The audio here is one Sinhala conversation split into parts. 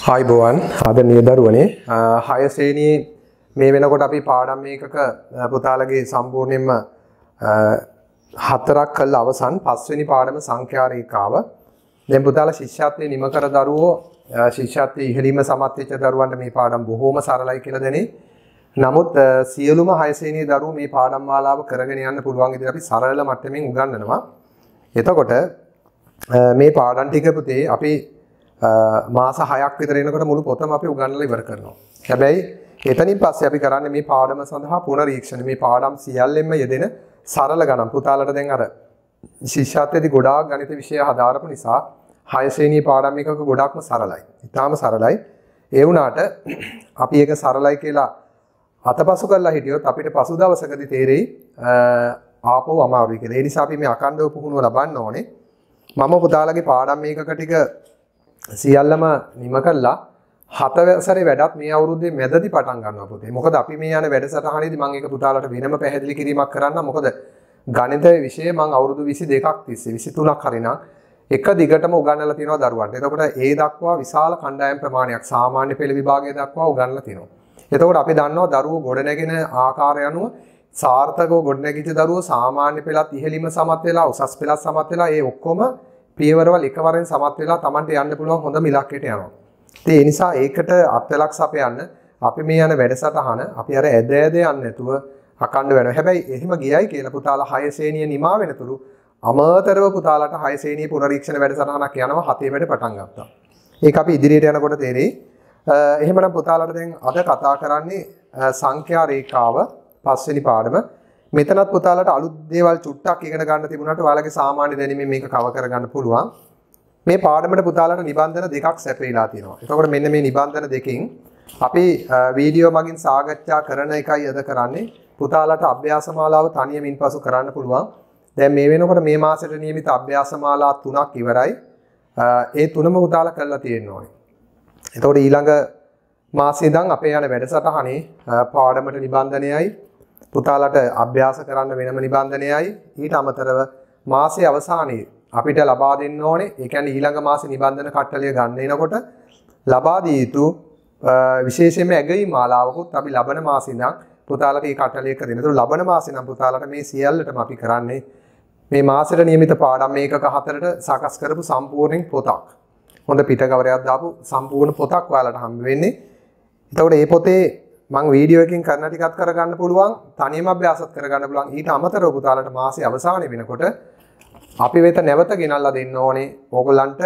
Hi Bowan, ආදරණීය දරුවනේ 6 ශ්‍රේණියේ මේ වෙනකොට අපි පාඩම් මේකක පුතාලගේ සම්පූර්ණයෙන්ම හතරක් කළා අවසන් පස්වෙනි පාඩම සංඛ්‍යා රේඛාව. දැන් පුතාලා ශිෂ්‍යත්වයේ නිම කර දරුවෝ ශිෂ්‍යත්වයේ ඉහළින්ම සමත් වෙච්ච දරුවන්ට මේ පාඩම් බොහොම සරලයි කියලා දැනේ. නමුත් සියලුම 6 ශ්‍රේණියේ දරුවෝ මේ පාඩම් මාලාව කරගෙන යන්න පුළුවන් විදිහට අපි සරල මට්ටමින් උගන්වනවා. එතකොට මේ පාඩම් ටික පුතේ අපි මාස 6ක් විතර එනකොට මුළු පොතම අපි උගන්වලා ඉවර කරනවා. හැබැයි එතනින් පස්සේ අපි කරන්නේ මේ පාඩම සඳහා පුනරීක්ෂණ. මේ පාඩම් සියල්ලෙන්ම යෙදෙන සරල ගණන්. පුතාලට දැන් අර ශිෂ්‍යත්වයේදී ගොඩාක් ගණිත විෂය හදාරපු නිසා 6 ශ්‍රේණියේ පාඩම් එකක ගොඩාක්ම සරලයි. ඉතාලම සරලයි. ඒ වුණාට අපි ඒක සරලයි කියලා අතපසු කරලා හිටියොත් අපිට පසු දවසකදී තේරෙයි ආපහු අමාරුයි කියලා. ඒ නිසා අපි මේ අඛණ්ඩව පුහුණුව ලබන්න ඕනේ. මම පුතාලගේ පාඩම් මේකක ටික සියල්ලම නිම කළා. 7 වසරේ වැඩත් මේ අවුරුද්දේ මැදදී පටන් ගන්නවා පුතේ. මොකද අපි මේ යන වැඩසටහනේදී මම ඒක පුතාලට වෙනම පැහැදිලි කිරීමක් කරන්න. මොකද ගණිත විෂය මම අවුරුදු 22ක් තිස්සේ 23ක් හරිනම් එක දිගටම උගන්වලා තියෙනවා දරුවන්ට. එතකොට ඒ දක්වා විශාල කණ්ඩායම් ප්‍රමාණයක් සාමාන්‍ය පෙළ විභාගය දක්වා උගන්වලා තියෙනවා. එතකොට අපි දන්නවා දරුවෝ ගොඩනැගෙන ආකාරය අනුව සාර්ථකව ගොඩනැගිච්ච දරුවෝ සාමාන්‍ය පෙළත් ඉහළින්ම සමත් වෙලා උසස් පෙළත් සමත් වෙලා ඒ ඔක්කොම පියවරවල් එකවරෙන් සමත් වෙලා Tamanට යන්න පුළුවන් හොඳම ඉලක්කයට යනවා. ඉතින් ඒ නිසා ඒකට අත්ලක් සපයන්න අපි මේ යන වැඩසටහන අපි අර ඇද යන්නේ නැතුව අකණ්ඩ වෙනවා. හැබැයි එහෙම ගියයි කියලා පුතාලා 6 ශ්‍රේණිය නිමා වෙනතුරු අමතරව පුතාලට 6 ශ්‍රේණිය පුනරීක්ෂණ වැඩසටහනක් යනවා 7 වැඩ පටන් ගත්තා. ඒක අපි ඉදිරියට යනකොට තේරෙයි. එහෙමනම් පුතාලට දැන් අද කතා කරන්නේ සංඛ්‍යා රේඛාව පස්වෙනි පාඩම. මෙතනත් පුතාලට අලුත් දේවල් චුට්ටක් ඉගෙන ගන්න තිබුණාට ඔයාලගේ සාමාන්‍ය දැනුමින් මේක කවර් කරගන්න පුළුවන්. මේ පාඩමට පුතාලට නිබන්ධන දෙකක් සැපයලා තියෙනවා. එතකොට මෙන්න මේ නිබන්ධන දෙකෙන් අපි වීඩියෝ මගින් සාකච්ඡා කරන එකයි අද කරන්නේ. පුතාලට අභ්‍යාස මාලාව තනියම ඉන්පසු කරන්න පුළුවන්. දැන් මේ වෙනකොට මේ මාසෙට නියමිත අභ්‍යාස මාලා 3ක් ඉවරයි. ඒ තුනම පුතාලා කරලා තියෙන්න ඕනේ. එතකොට ඊළඟ මාසෙ ඉඳන් අපේ යන වැඩසටහනේ පාඩමට නිබන්ධනයයි පුතාලට අභ්‍යාස කරන්න වෙනම නිබන්ධනයයි ඊට අමතරව මාසයේ අවසානයේ අපිට ලබා දෙන්න ඕනේ. ඒ කියන්නේ ඊළඟ මාසේ නිබන්ධන කට්ටලිය ගන්න එනකොට ලබා දී යුතු විශේෂයෙන්ම ඇගයීම් මාලාවකුත් අපි ලබන මාසේ ඉඳන් පුතාලට මේ කට්ටලිය එක දෙන්න. ඒතකොට ලබන මාසේ නම් පුතාලට මේ සියල්ලටම අපි කරන්නේ මේ මාසෙට නියමිත පාඩම් මේකක 4ට සකස් කරපු සම්පූර්ණ පොතක්. හොඳ පිටකවරයක් දාපු සම්පූර්ණ පොතක් ඔයාලට හම්බ වෙන්නේ. එතකොට මේ පොතේ මම වීඩියෝ එකකින් කරන ටිකත් කරගන්න පුළුවන්, තනියම අභ්‍යාසත් කරගන්න පුළුවන්. ඊට අමතරව පුතාලට මාසයේ අවසානයේ වෙනකොට අපි වෙත නැවත ගෙනල්ලා දෙන්න ඕනේ. ඕගොල්ලන්ට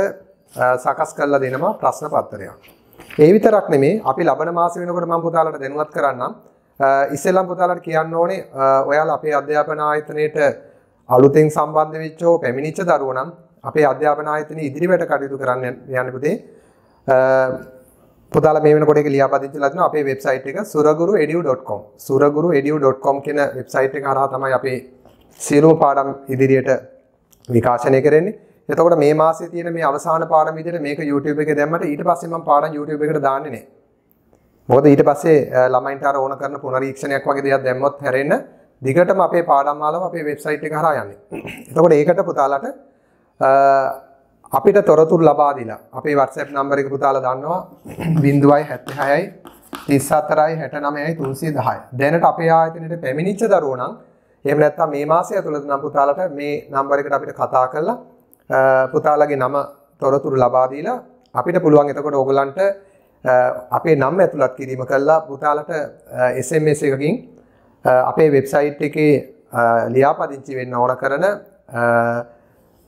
සකස් කරලා දෙනවා ප්‍රශ්න පත්‍රයක්. ඒ විතරක් නෙමෙයි අපි ලබන මාසෙ වෙනකොට මම පුතාලට දැනුවත් කරන්නම්. ඉස්සෙල්ලම පුතාලට කියන්න ඕනේ ඔයාලා අපේ අධ්‍යාපන ආයතනයේට අලුතෙන් සම්බන්ධ වෙච්චෝ පැමිණිච්ච දරුවෝ නම් අපේ අධ්‍යාපන ආයතනයේ ඉදිරියට කටයුතු කරන්න යන්න පුතේ. පුතාලා මේ වෙනකොට ඒක ලියාපදිංචිලා තියෙනවා අපේ වෙබ්සයිට් එක suraguruedu.com suraguruedu.com කියන වෙබ්සයිට් එක හරහා තමයි අපේ සියලුම පාඩම් ඉදිරියට විකාශනය කරන්නේ. එතකොට මේ මාසයේ තියෙන මේ අවසාන පාඩම විදිහට මේක YouTube එකේ දැම්මට ඊට පස්සේ මම පාඩම් YouTube එකට දාන්නේ නැහැ. මොකද ඊට පස්සේ ළමයින්ට අර ඕන කරන පුනරීක්ෂණයක් වගේ දේවල් දැම්මොත් හැරෙන්න දිගටම අපේ පාඩම් මාලාව අපේ වෙබ්සයිට් එක හරහා යන්නේ. එතකොට ඒකට පුතාලට අපිට තොරතුරු ලබා දීලා අපේ WhatsApp නම්බර එක පුතාලා දන්නවා 076යි 34යි 69යි 310. දැනට අපේ ආයතනයේ පැමිණිච්ච දරුවෝ නම් එහෙම නැත්නම් මේ මාසය ඇතුළත නම් පුතාලට මේ නම්බර එකට අපිට කතා කරලා පුතාලගේ නම තොරතුරු ලබා දීලා අපිට පුළුවන් එතකොට ඕගලන්ට අපේ නම ඇතුළත් කිරීම කළා පුතාලට SMS එකකින් අපේ වෙබ්සයිට් එකේ ලියාපදිංචි වෙන්න ඕන කරන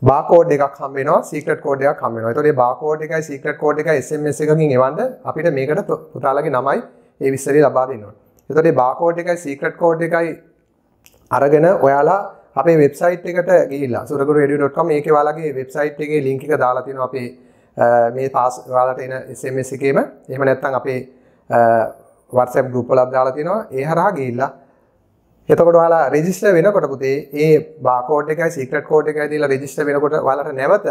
බාකෝඩ් එකක් හම්බ වෙනවා, සීක්‍රට් කෝඩ් එකක් හම්බ වෙනවා. ඒතකොට මේ බාකෝඩ් එකයි සීක්‍රට් කෝඩ් එකයි SMS එකකින් එවන්න අපිට මේකට පුතාලගේ නමයි ඒ විස්තරය ලබා දෙන්න ඕනේ. ඒතකොට මේ බාකෝඩ් එකයි සීක්‍රට් කෝඩ් එකයි අරගෙන ඔයාලා අපේ වෙබ්සයිට් එකට ගිහිල්ලා suraguruedu.com මේකේ ඔයාලගේ වෙබ්සයිට් එකේ ලින්ක් එක දාලා තියෙනවා අපේ මේ ඔයාලට එන SMS එකේම. එහෙම නැත්නම් අපේ WhatsApp group වලත් දාලා තියෙනවා. ඒ හරහා ගිහිල්ලා එතකොට ඔයාලා රෙජිස්ටර් වෙනකොට පුතේ ඒ බාකෝඩ් එකයි සීක්‍රට් කෝඩ් එකයි දීලා රෙජිස්ටර් වෙනකොට ඔයාලට නැවත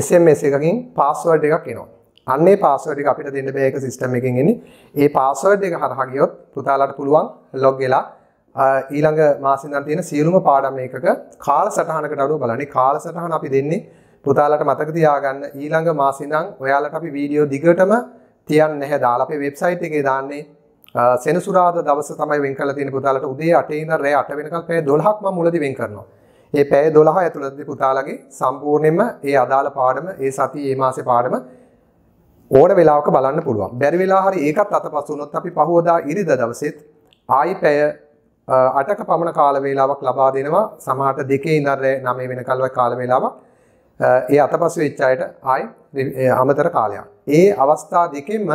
SMS එකකින් පාස්වර්ඩ් එකක් එනවා. අන්නේ පාස්වර්ඩ් එක අපිට දෙන්න බෑ ඒක සිස්ටම් එකකින් එන්නේ. ඒ පාස්වර්ඩ් එක හරහා ගියොත් පුතාලට පුළුවන් ලොග් වෙලා ඊළඟ මාසෙ ඉඳන් තියෙන සියලුම පාඩම් එකක කාලසටහනකට අනුව බලන්නේ. කාලසටහන අපි දෙන්නේ පුතාලට මතක තියාගන්න ඊළඟ මාසෙ ඉඳන් ඔයාලට අපි වීඩියෝ දිගටම තියන්නේ නැහැ දාලා අපේ වෙබ්සයිට් එකේ දාන්නේ සෙනසුරාදා දවස තමයි වෙන් කරලා තියෙන පුතාලට උදේ 8 ඉඳන් රෑ 8 වෙනකල් පැය 12ක් මම මුලදී වෙන් කරනවා. ඒ පැය 12 ඇතුළතදී පුතාලගේ සම්පූර්ණයෙන්ම ඒ අදාළ පාඩම ඒ සතියේ මේ මාසේ පාඩම ඕන වෙලාවක බලන්න පුළුවන්. බැරි වෙලා හරි ඒකත් අතපසු වුණොත් අපි පහුවදා ඉරිදා දවසෙත් ආයි පැය 8ක පමණ කාල වේලාවක් ලබා දෙනවා. සමහරට 2 ඉඳන් 9 වෙනකල් වගේ කාල වේලාවක් ඒ අතපසු වෙච්ච අයට ආයි අමතර කාලයක්. ඒ අවස්ථා දෙකෙන්ම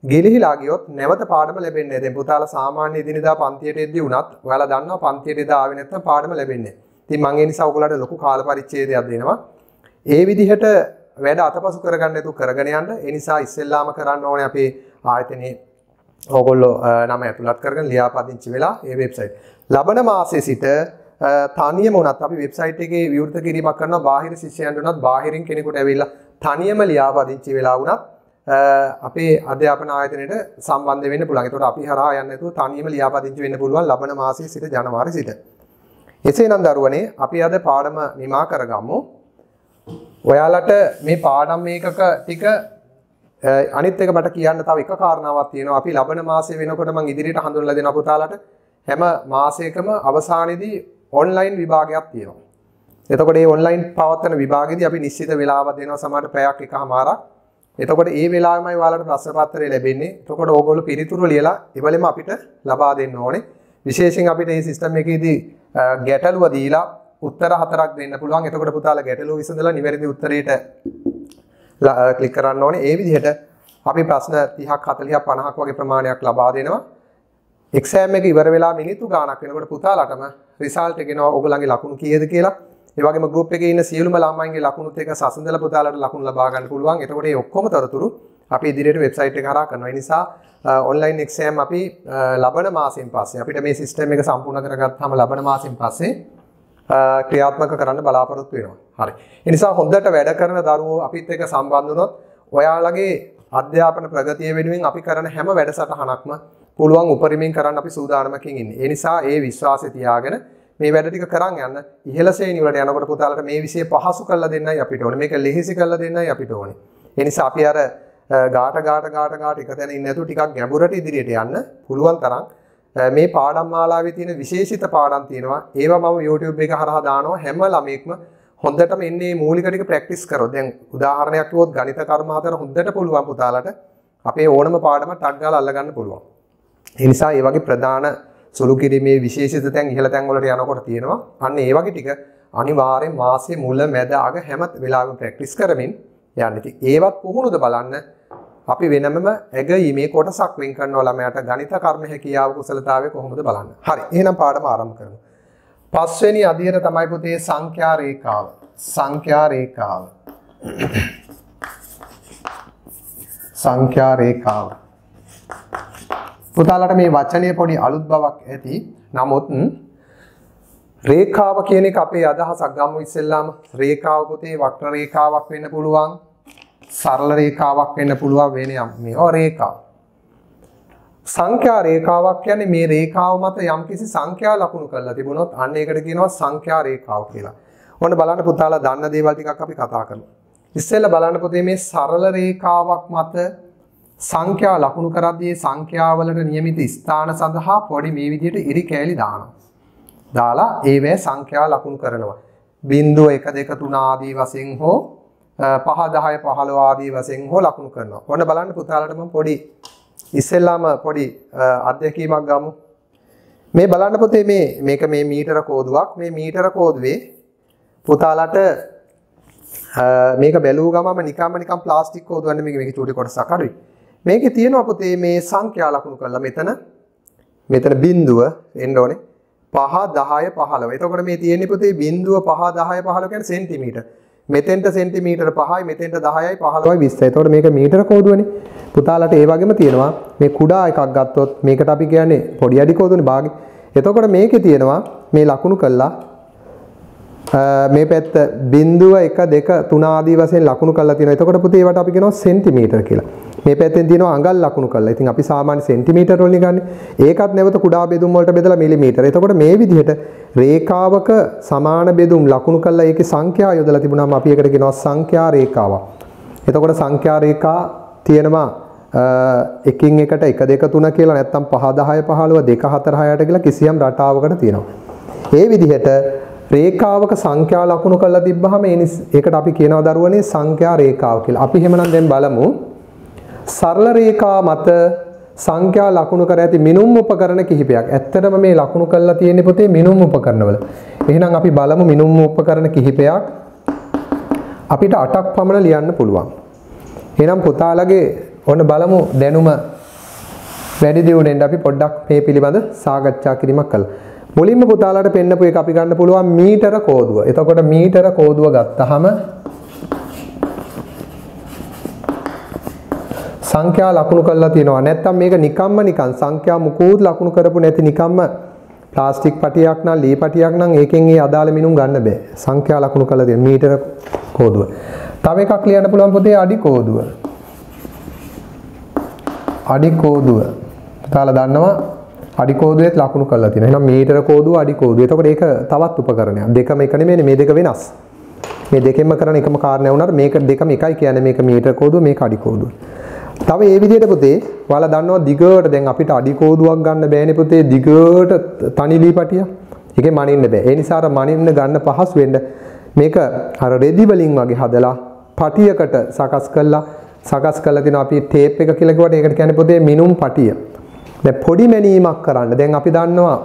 ගෙලිහිලා ගියොත් නැවත පාඩම ලැබෙන්නේ නැහැ. දැන් පුතාලා සාමාන්‍ය දිනදා පන්තියට එද්දී වුණත් ඔයාලා දන්නවා පන්තියට එදා ආවේ නැත්නම් පාඩම ලැබෙන්නේ නැහැ. ඉතින් මම ඒ නිසා ඔයගොල්ලන්ට ලොකු කාල පරිච්ඡේදයක් දෙනවා. ඒ විදිහට වැඩ අතපසු කරගන්න නැතුව කරගෙන යන්න. ඒ නිසා ඉස්සෙල්ලාම කරන්න ඕනේ අපේ ආයතනයේ ඕගොල්ලෝ නම ඇතුළත් කරගෙන ලියාපදිංචි වෙලා ඒ වෙබ්සයිට්. ලබන මාසයේ සිට තනියම වුණත් අපි වෙබ්සයිට් එකේ විවෘත කිරීමක් කරනවා. බාහිර ශිෂ්‍යයන්ට වුණත් බාහිරින් කෙනෙකුට ඇවිල්ලා තනියම ලියාපදිංචි වෙලා වුණත් අපේ අධ්‍යාපන ආයතනයට සම්බන්ධ වෙන්න පුළුවන්. ඒතකොට අපි හරහා යන්නේ නැතුව තනියම ලියාපදිංචි වෙන්න පුළුවන් ලබන මාසයේ සිට ජනවාරි සිට. එසේනම් දරුවනේ අපි අද පාඩම නිමා කරගමු. ඔයාලට මේ පාඩම් මේකක ටික අනිත් එක මට කියන්න තව එක කාරණාවක් තියෙනවා. අපි ලබන මාසයේ වෙනකොට මම ඉදිරියට හඳුන්වලා දෙනවා පුතාලට හැම මාසයකම අවසානයේදී ඔන්ලයින් විභාගයක් තියෙනවා. එතකොට මේ ඔන්ලයින් පවත්වන විභාගෙදී අපි නිශ්චිත වේලාවක් දෙනවා සමහරට පැයක් එකමාරක්. එතකොට ඒ වෙලාවෙමයි ඔයාලට ප්‍රශ්න පත්‍රය ලැබෙන්නේ. එතකොට ඕගොල්ලෝ පිළිතුරු ලියලා ඉවලෙම අපිට ලබා දෙන්න ඕනේ. විශේෂයෙන් අපිට මේ සිස්ටම් එකේදී ගැටලුව දීලා උත්තර 4ක් දෙන්න පුළුවන්. එතකොට පුතාලා ගැටලුව විසඳලා නිවැරදි උත්තරයට ක්ලික් කරන්න ඕනේ. ඒ විදිහට අපි ප්‍රශ්න 30ක් 40ක් 50ක් වගේ ප්‍රමාණයක් ලබා දෙනවා. එක්සෑම් එක ඉවර වෙලා මිනිත්තු ගාණක් වෙනකොට පුතාලටම රිසල්ට් එක එනවා ඔයගොල්ලන්ගේ ලකුණු කීයද කියලා. ඒ වගේම ගෲප් එකේ ඉන්න සියලුම ළමයින්ගේ ලකුණුත් එක්ක සසඳලා පුතාලට ලකුණු ලබා ගන්න පුළුවන්. එතකොට මේ ඔක්කොම තොරතුරු අපි ඉදිරියට වෙබ්සයිට් එක හරහා කරනවා. ඒ නිසා ඔන්ලයින් එක්සෑම් අපි ලබන මාසෙන් පස්සේ අපිට මේ සිස්ටම් එක සම්පූර්ණ කරගත්තාම ලබන මාසෙන් පස්සේ ක්‍රියාත්මක කරන්න බලාපොරොත්තු වෙනවා. හරි. ඒ නිසා හොඳට වැඩ කරන දරුවෝ අපිත් එක්ක සම්බන්ධ වුණොත් ඔයාලගේ අධ්‍යාපන ප්‍රගතිය වෙනුවෙන් අපි කරන හැම වැඩසටහනක්ම පුළුවන් උපරිමයෙන් කරන්න අපි සූදානමකින් ඉන්නේ. ඒ නිසා ඒ විශ්වාසය තියාගෙන මේ වැඩ ටික කරන් යන්න. ඉහළ ශ්‍රේණි වලට යනකොට පුතාලට මේ විෂය පහසු කරලා දෙන්නයි අපිට ඕනේ. මේක ලෙහෙසි කරලා දෙන්නයි අපිට ඕනේ. ඒ නිසා අපි අර ගාට එක තැන ඉන්නේ නැතුව ටිකක් ගැඹුරට ඉදිරියට යන්න පුළුවන් තරම් මේ පාඩම් මාලාවේ තියෙන විශේෂිත පාඩම් තියෙනවා. ඒවා මම YouTube එක හරහා දානවා. හැම ළමෙක්ම හොඳටම එන්නේ මූලික ටික ප්‍රැක්ටිස් කරොත්. දැන් උදාහරණයක් කිව්වොත් ගණිත කර්ම හතර හොඳට පුළුවන් පුතාලට අපේ ඕනම පාඩම ටක් ගාලා අල්ල ගන්න පුළුවන්. ඒ නිසා මේ වගේ ප්‍රධාන සුළු කිරීමේ විශේෂිත තැන් ඉහළ තැන් වලට යනකොට තියෙනවා. අන්න ඒ වගේ ටික අනිවාර්යෙන් මාසයේ මුල මැද අග හැම වෙලාවෙම ප්‍රැක්ටිස් කරමින් යන්න. ඉතින් ඒවත් පුහුණුද බලන්න අපි වෙනමම ඇගීමේ කොටසක් වෙන් කරනවා ළමයාට ගණිත කර්ම හැකියාව කුසලතාවය කොහොමද බලන්න. හරි. එහෙනම් පාඩම ආරම්භ කරමු. පස්වෙනි අදියර තමයි පුතේ සංඛ්‍යා රේඛාව. සංඛ්‍යා රේඛාව. සංඛ්‍යා රේඛාව. පුතාලට මේ වචනේ පොඩි අලුත් බවක් ඇති. නමුත් රේඛාව කියන එක අපේ අදහසක් ගමු ඉස්සෙල්ලාම. රේඛාව පුතේ වක්‍ර රේඛාවක් වෙන්න පුළුවන්. සරල රේඛාවක් වෙන්න පුළුවන් වෙන මේවා රේඛා. සංඛ්‍යා රේඛාවක් කියන්නේ මේ රේඛාව මත යම්කිසි සංඛ්‍යා ලකුණු කරලා තිබුණොත් අන්න ඒකට කියනවා සංඛ්‍යා රේඛාව කියලා. ඔන්න බලන්න පුතාලා දන්න දේවල් ටිකක් අපි කතා කරමු. ඉස්සෙල්ලා බලන්න පුතේ මේ සරල රේඛාවක් මත සංඛ්‍යා ලකුණු කරද්දී සංඛ්‍යාවලට නියමිත ස්ථාන සඳහා පොඩි මේ විදිහට ඉරි කෑලි දානවා. දාලා ඒවැ සංඛ්‍යා ලකුණු කරනවා. 0 1 2 3 ආදී වශයෙන් හෝ 5 10 15 ආදී වශයෙන් හෝ ලකුණු කරනවා. ඔන්න බලන්න පුතාලට මම පොඩි ඉස්සෙල්ලාම පොඩි අත්දැකීමක් ගමු. මේ බලන්න පුතේ මේක මේ මීටර කෝදුවක්. මේ මීටර කෝදුවේ පුතාලට මේක බැලුව ගමම නිකන් ප්ලාස්ටික් කෝදුවන්නේ මේක චූටි කොටසක් අඩුයි. මේකේ තියෙනවා පුතේ මේ සංඛ්‍යා ලකුණු කරලා මෙතන බිඳුව එන්න ඕනේ 5 10 15. එතකොට මේ තියෙන්නේ පුතේ බිඳුව 5 10 15 කියන්නේ සෙන්ටිමීටර. මෙතෙන්ට සෙන්ටිමීටර 5යි මෙතෙන්ට 10යි 15යි 20යි. එතකොට මේක මීටර කෝදුවනේ. පුතාලට ඒ වගේම තියෙනවා මේ කුඩා එකක් ගත්තොත් මේකට අපි කියන්නේ පොඩි අඩි කෝදුවනේ භාගෙ. එතකොට මේකේ තියෙනවා මේ ලකුණු කළා මේ පැත්ත 0 1 2 3 ආදී වශයෙන් ලකුණු කරලා තියෙනවා. එතකොට පුතේ ඒවට අපි කියනවා සෙන්ටිමීටර කියලා. මේ පැත්තෙන් තියෙනවා අඟල් ලකුණු කරලා. ඉතින් අපි සාමාන්‍ය සෙන්ටිමීටර වලින් ගන්න. ඒකත් නැවත කුඩා බෙදුම් වලට බෙදලා මිලිමීටර. එතකොට මේ විදිහට රේඛාවක සමාන බෙදුම් ලකුණු කරලා ඒකේ සංඛ්‍යා යොදලා තිබුණාම අපි ඒකට කියනවා සංඛ්‍යා රේඛාවක්. එතකොට සංඛ්‍යා රේඛා තියෙනවා එකින් එකට 1 2 3 කියලා නැත්නම් 5 10 15 2 4 6 8 කියලා කිසියම් රටාවකට තියෙනවා. ඒ විදිහට රේඛාවක සංඛ්‍යා ලකුණු කරලා තිබ්බහම ඒකට අපි කියනවා දරුවනේ සංඛ්‍යා රේඛාව කියලා. අපි එහෙමනම් දැන් බලමු සරල රේඛා මත සංඛ්‍යා ලකුණු කර ඇති මිනුම් උපකරණ කිහිපයක්. ඇත්තටම මේ ලකුණු කරලා තියෙන්නේ පොතේ මිනුම් උපකරණවල. එහෙනම් අපි බලමු මිනුම් උපකරණ කිහිපයක් අපිට 8ක් පමණ ලියන්න පුළුවන්. එහෙනම් පුතාලගේ ඔන්න බලමු දැනුම වැඩි දියුණුවෙන් අපි පොඩ්ඩක් මේ පිළිබඳ සාකච්ඡා කිරීමක් කළා. මුලින්ම පුතාලට පෙන්නපු එක අපි ගන්න පුළුවන් මීටර කෝදුව. එතකොට මීටර කෝදුව ගත්තාම සංඛ්‍යා ලකුණු කරලා තියෙනවා. නැත්තම් මේක නිකන් සංඛ්‍යා මුකුත් ලකුණු කරපු නැති නිකම්ම ප්ලාස්ටික් පටියක් නම් ලී පටියක් නම් ඒකෙන් ඒ අදාළ මිනුම් ගන්න බෑ. සංඛ්‍යා ලකුණු කරලා තියෙන මීටර කෝදුව. තව එකක් ලියන්න පුළුවන් පොතේ අඩි කෝදුව. අඩි කෝදුව. පුතාලා දන්නවා අඩි කෝදුවේත් ලකුණු කරලා තියෙනවා. එහෙනම් මීටර කෝදුව අඩි කෝදුව. එතකොට ඒක තවත් උපකරණයක්. දෙකම එක නෙමෙයි මේ දෙක වෙනස්. මේ දෙකෙන්ම කරන එකම කාරණේ වුණාට මේක දෙකම එකයි කියන්නේ මේක මීටර කෝදුව මේක අඩි කෝදුව. තව ඒ විදිහට පුතේ ඔයාලා දන්නවා දිගට දැන් අපිට අඩි කෝදුවක් ගන්න බෑනේ පුතේ දිගට තනි ලී පටිය. ඒකේ මනින්න බෑ. ඒ නිසා අර මනින්න ගන්න පහසු වෙන්න මේක අර රෙදි වලින් වගේ හදලා පටියකට සකස් කරලා තිනවා අපි ටේප් එක කියලා කිව්වට ඒකට කියන්නේ පුතේ මිනුම් පටිය. දැන් පොඩි මැනීමක් කරන්න. දැන් අපි දන්නවා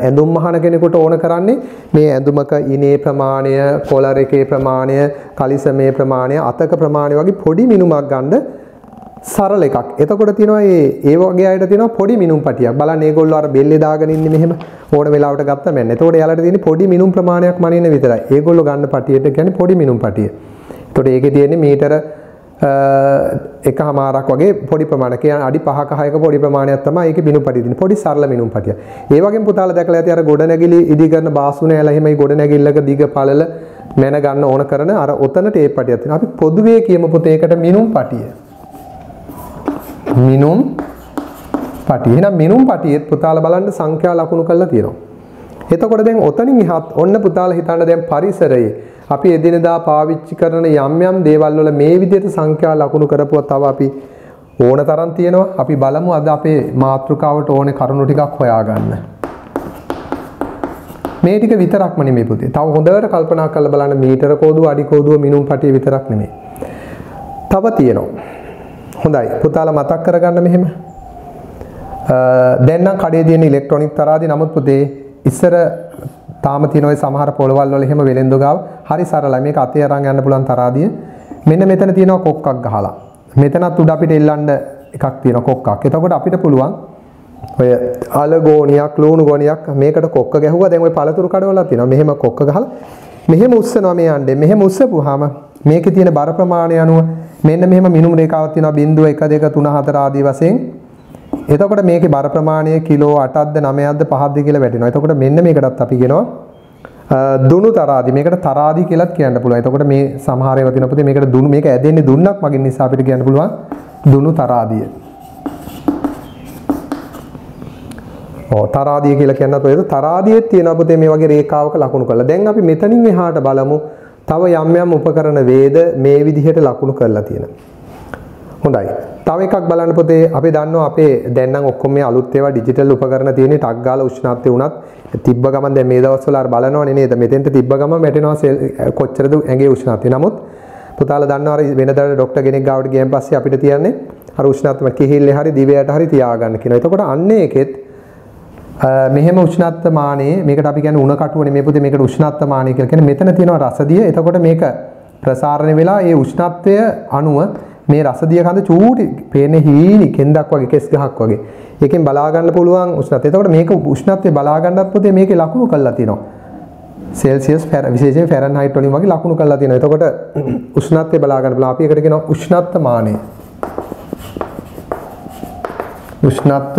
ඇඳුම් මහන කෙනෙකුට ඕන කරන්නේ මේ ඇඳුමක ඉනේ ප්‍රමාණය, කොලර් එකේ ප්‍රමාණය, කලිසමේ ප්‍රමාණය, අතක ප්‍රමාණය වගේ පොඩි මිනුමක් ගන්න සරල එකක්. එතකොට තියෙනවා ඒ වගේ අයට තියෙනවා පොඩි මිනුම් පටියක්. බලන්න මේගොල්ලෝ අර බෙල්ලේ දාගෙන ඉන්නේ මෙහෙම ඕන වෙලාවට ගත්තා මැන්න. එතකොට එයාලට තියෙන්නේ පොඩි මිනුම් ප්‍රමාණයක් මනින්න විතරයි. ඒගොල්ලෝ ගන්න පටියට කියන්නේ පොඩි මිනුම් පටිය. එතකොට ඒකේ තියෙන්නේ මීටර එකමාරක් වගේ පොඩි ප්‍රමාණයක්. කියන්නේ අඩි 5ක 6ක පොඩි ප්‍රමාණයක් තමයි ඒකේ මිනුම් පටිය තියෙන්නේ. පොඩි සරල මිනුම් පටිය. ඒ වගේම පුතාලා දැකලා ඇති අර ගොඩනැගිලි ඉදි කරන බාසුන ඇල එහෙමයි ගොඩනැගිල්ලක දිග පළල මැන ගන්න ඕන කරන අර ඔතන ටේප් පටියක් තියෙනවා. අපි පොදුවේ කියමු පුතේ ඒකට මිනුම් පටිය. මිනුම් පටිය. එහෙනම් මිනුම් පටියෙත් පුතාලා බලන්න සංඛ්‍යා ලකුණු කරලා තියෙනවා. එතකොට දැන් ඔතනින් එහාත් ඔන්න පුතාලා හිතන්න දැන් පරිසරයේ අපි එදිනෙදා පාවිච්චි කරන යම් දේවල් වල මේ විදිහට සංඛ්‍යා ලකුණු කරපුවා තව අපි ඕන තරම් තියෙනවා. අපි බලමු අද අපේ මාතෘකාවට ඕනේ කරුණු ටිකක් හොයාගන්න. මේ ටික විතරක්ම නෙමෙයි පුතේ. තව හොඳට කල්පනා කරලා බලන්න මීටර කෝදුව, අඩි කෝදුව, මිනුම් පටිය විතරක් නෙමෙයි. තව තියෙනවා. හොඳයි. පුතාලා මතක් කරගන්න මෙහෙම. දැන් නම් කඩේ තියෙන ඉලෙක්ට්‍රොනික තරාදී නමුත් පුතේ ඉස්සර තාම තියෙන ඔය සමහර පොළවල් වල එහෙම වෙලෙන්දු ගාව හරි සරලයි. මේක අතේ අරන් යන්න පුළුවන් තරාදිය. මෙන්න මෙතන තියෙනවා කොක්කක් ගහලා. මෙතනත් උඩ අපිට එල්ලන්න එකක් තියෙනවා කොක්කක්. එතකොට අපිට පුළුවන් ඔය අල ගෝණියක්, ලුණු ගෝණියක් මේකට කොක්ක ගැහුවා. දැන් ඔය පළතුරු කඩවලක් තියෙනවා. මෙහෙම කොක්ක ගහලා මෙහෙම උස්සනවා මේ යන්නේ. මෙහෙම උස්සපුවාම මේකේ තියෙන බර ප්‍රමාණය අනුව මෙන්න මෙහෙම මිනුම් රේඛාවක් තියෙනවා 0.1 2 3 4 ආදී වශයෙන්. එතකොට මේකේ බර ප්‍රමාණය කිලෝ 8ක්ද 9ක්ද 5ක්ද කියලා වැටෙනවා. එතකොට මෙන්න මේකටත් අපි කියනවා දුණු තරාදි. මේකට තරාදි කියලාත් කියන්න පුළුවන්. එතකොට මේ සමහර ඒවා තියෙනවා පුතේ මේකට දුණු මේක ඇදෙන්නේ දුන්නක් මගින් නිසා අපිට කියන්න පුළුවන් දුණු තරාදිය. තරාදිය කියලා කියන්නත් ඔය තරාදියේ තියෙනවා පුතේ මේ වගේ රේඛාවක ලකුණු කරලා. දැන් අපි මෙතනින් එහාට බලමු තව යම් උපකරණ වේද මේ විදිහට ලකුණු කරලා තියෙනවා. හොඳයි. තව එකක් බලන්න පොතේ අපි දන්නවා අපේ දැන් නම් ඔක්කොම මේ අලුත් ඒවා ඩිජිටල් උපකරණ තියෙන්නේ ටක් ගාලා උෂ්ණත්වය උනත් තිබ්බ ගමන් දැන් මේ දවස්වල අර බලනවනේ නේද මෙතෙන්ට තිබ්බ ගමන් වැටෙනවා කොච්චරද ඇඟේ උෂ්ණත්වය. නමුත් පුතාලා දන්නවා අර වෙනදාට ડોක්ටර් කෙනෙක් ගාවට ගියන් පස්සේ අපිට තියන්නේ අර උෂ්ණත්වය කිහිල්ලේ හරි දිවයට හරි තියාගන්න කියනවා. එතකොට අන්න ඒකෙත් මෙහෙම උෂ්ණත්ව මානයේ මේකට අපි කියන්නේ උණ කටුවනේ මේ පුතේ මේකට උෂ්ණත්ව මානය කියලා කියන්නේ මෙතන තියෙනවා රසදිය. එතකොට මේක ප්‍රසාරණය වෙලා ඒ උෂ්ණත්වය අණුව මේ රසදිය කඳ චූටි පේන්නේ හීනි කෙන්දක් වගේ කෙස් ගහක් වගේ. ඒකෙන් බලා ගන්න පුළුවන් උෂ්ණත්වය. එතකොට මේක උෂ්ණත්වය බලා ගන්නත් පුතේ මේකේ ලකුණු කරලා තියෙනවා. සෙල්සියස් විශේෂයෙන් ෆැරන්හයිට් වලින් වගේ ලකුණු කරලා තියෙනවා. එතකොට උෂ්ණත්වය බලා ගන්න පුළුවන්. අපි ඒකට කියනවා උෂ්ණත්ව මානය. උෂ්ණත්ව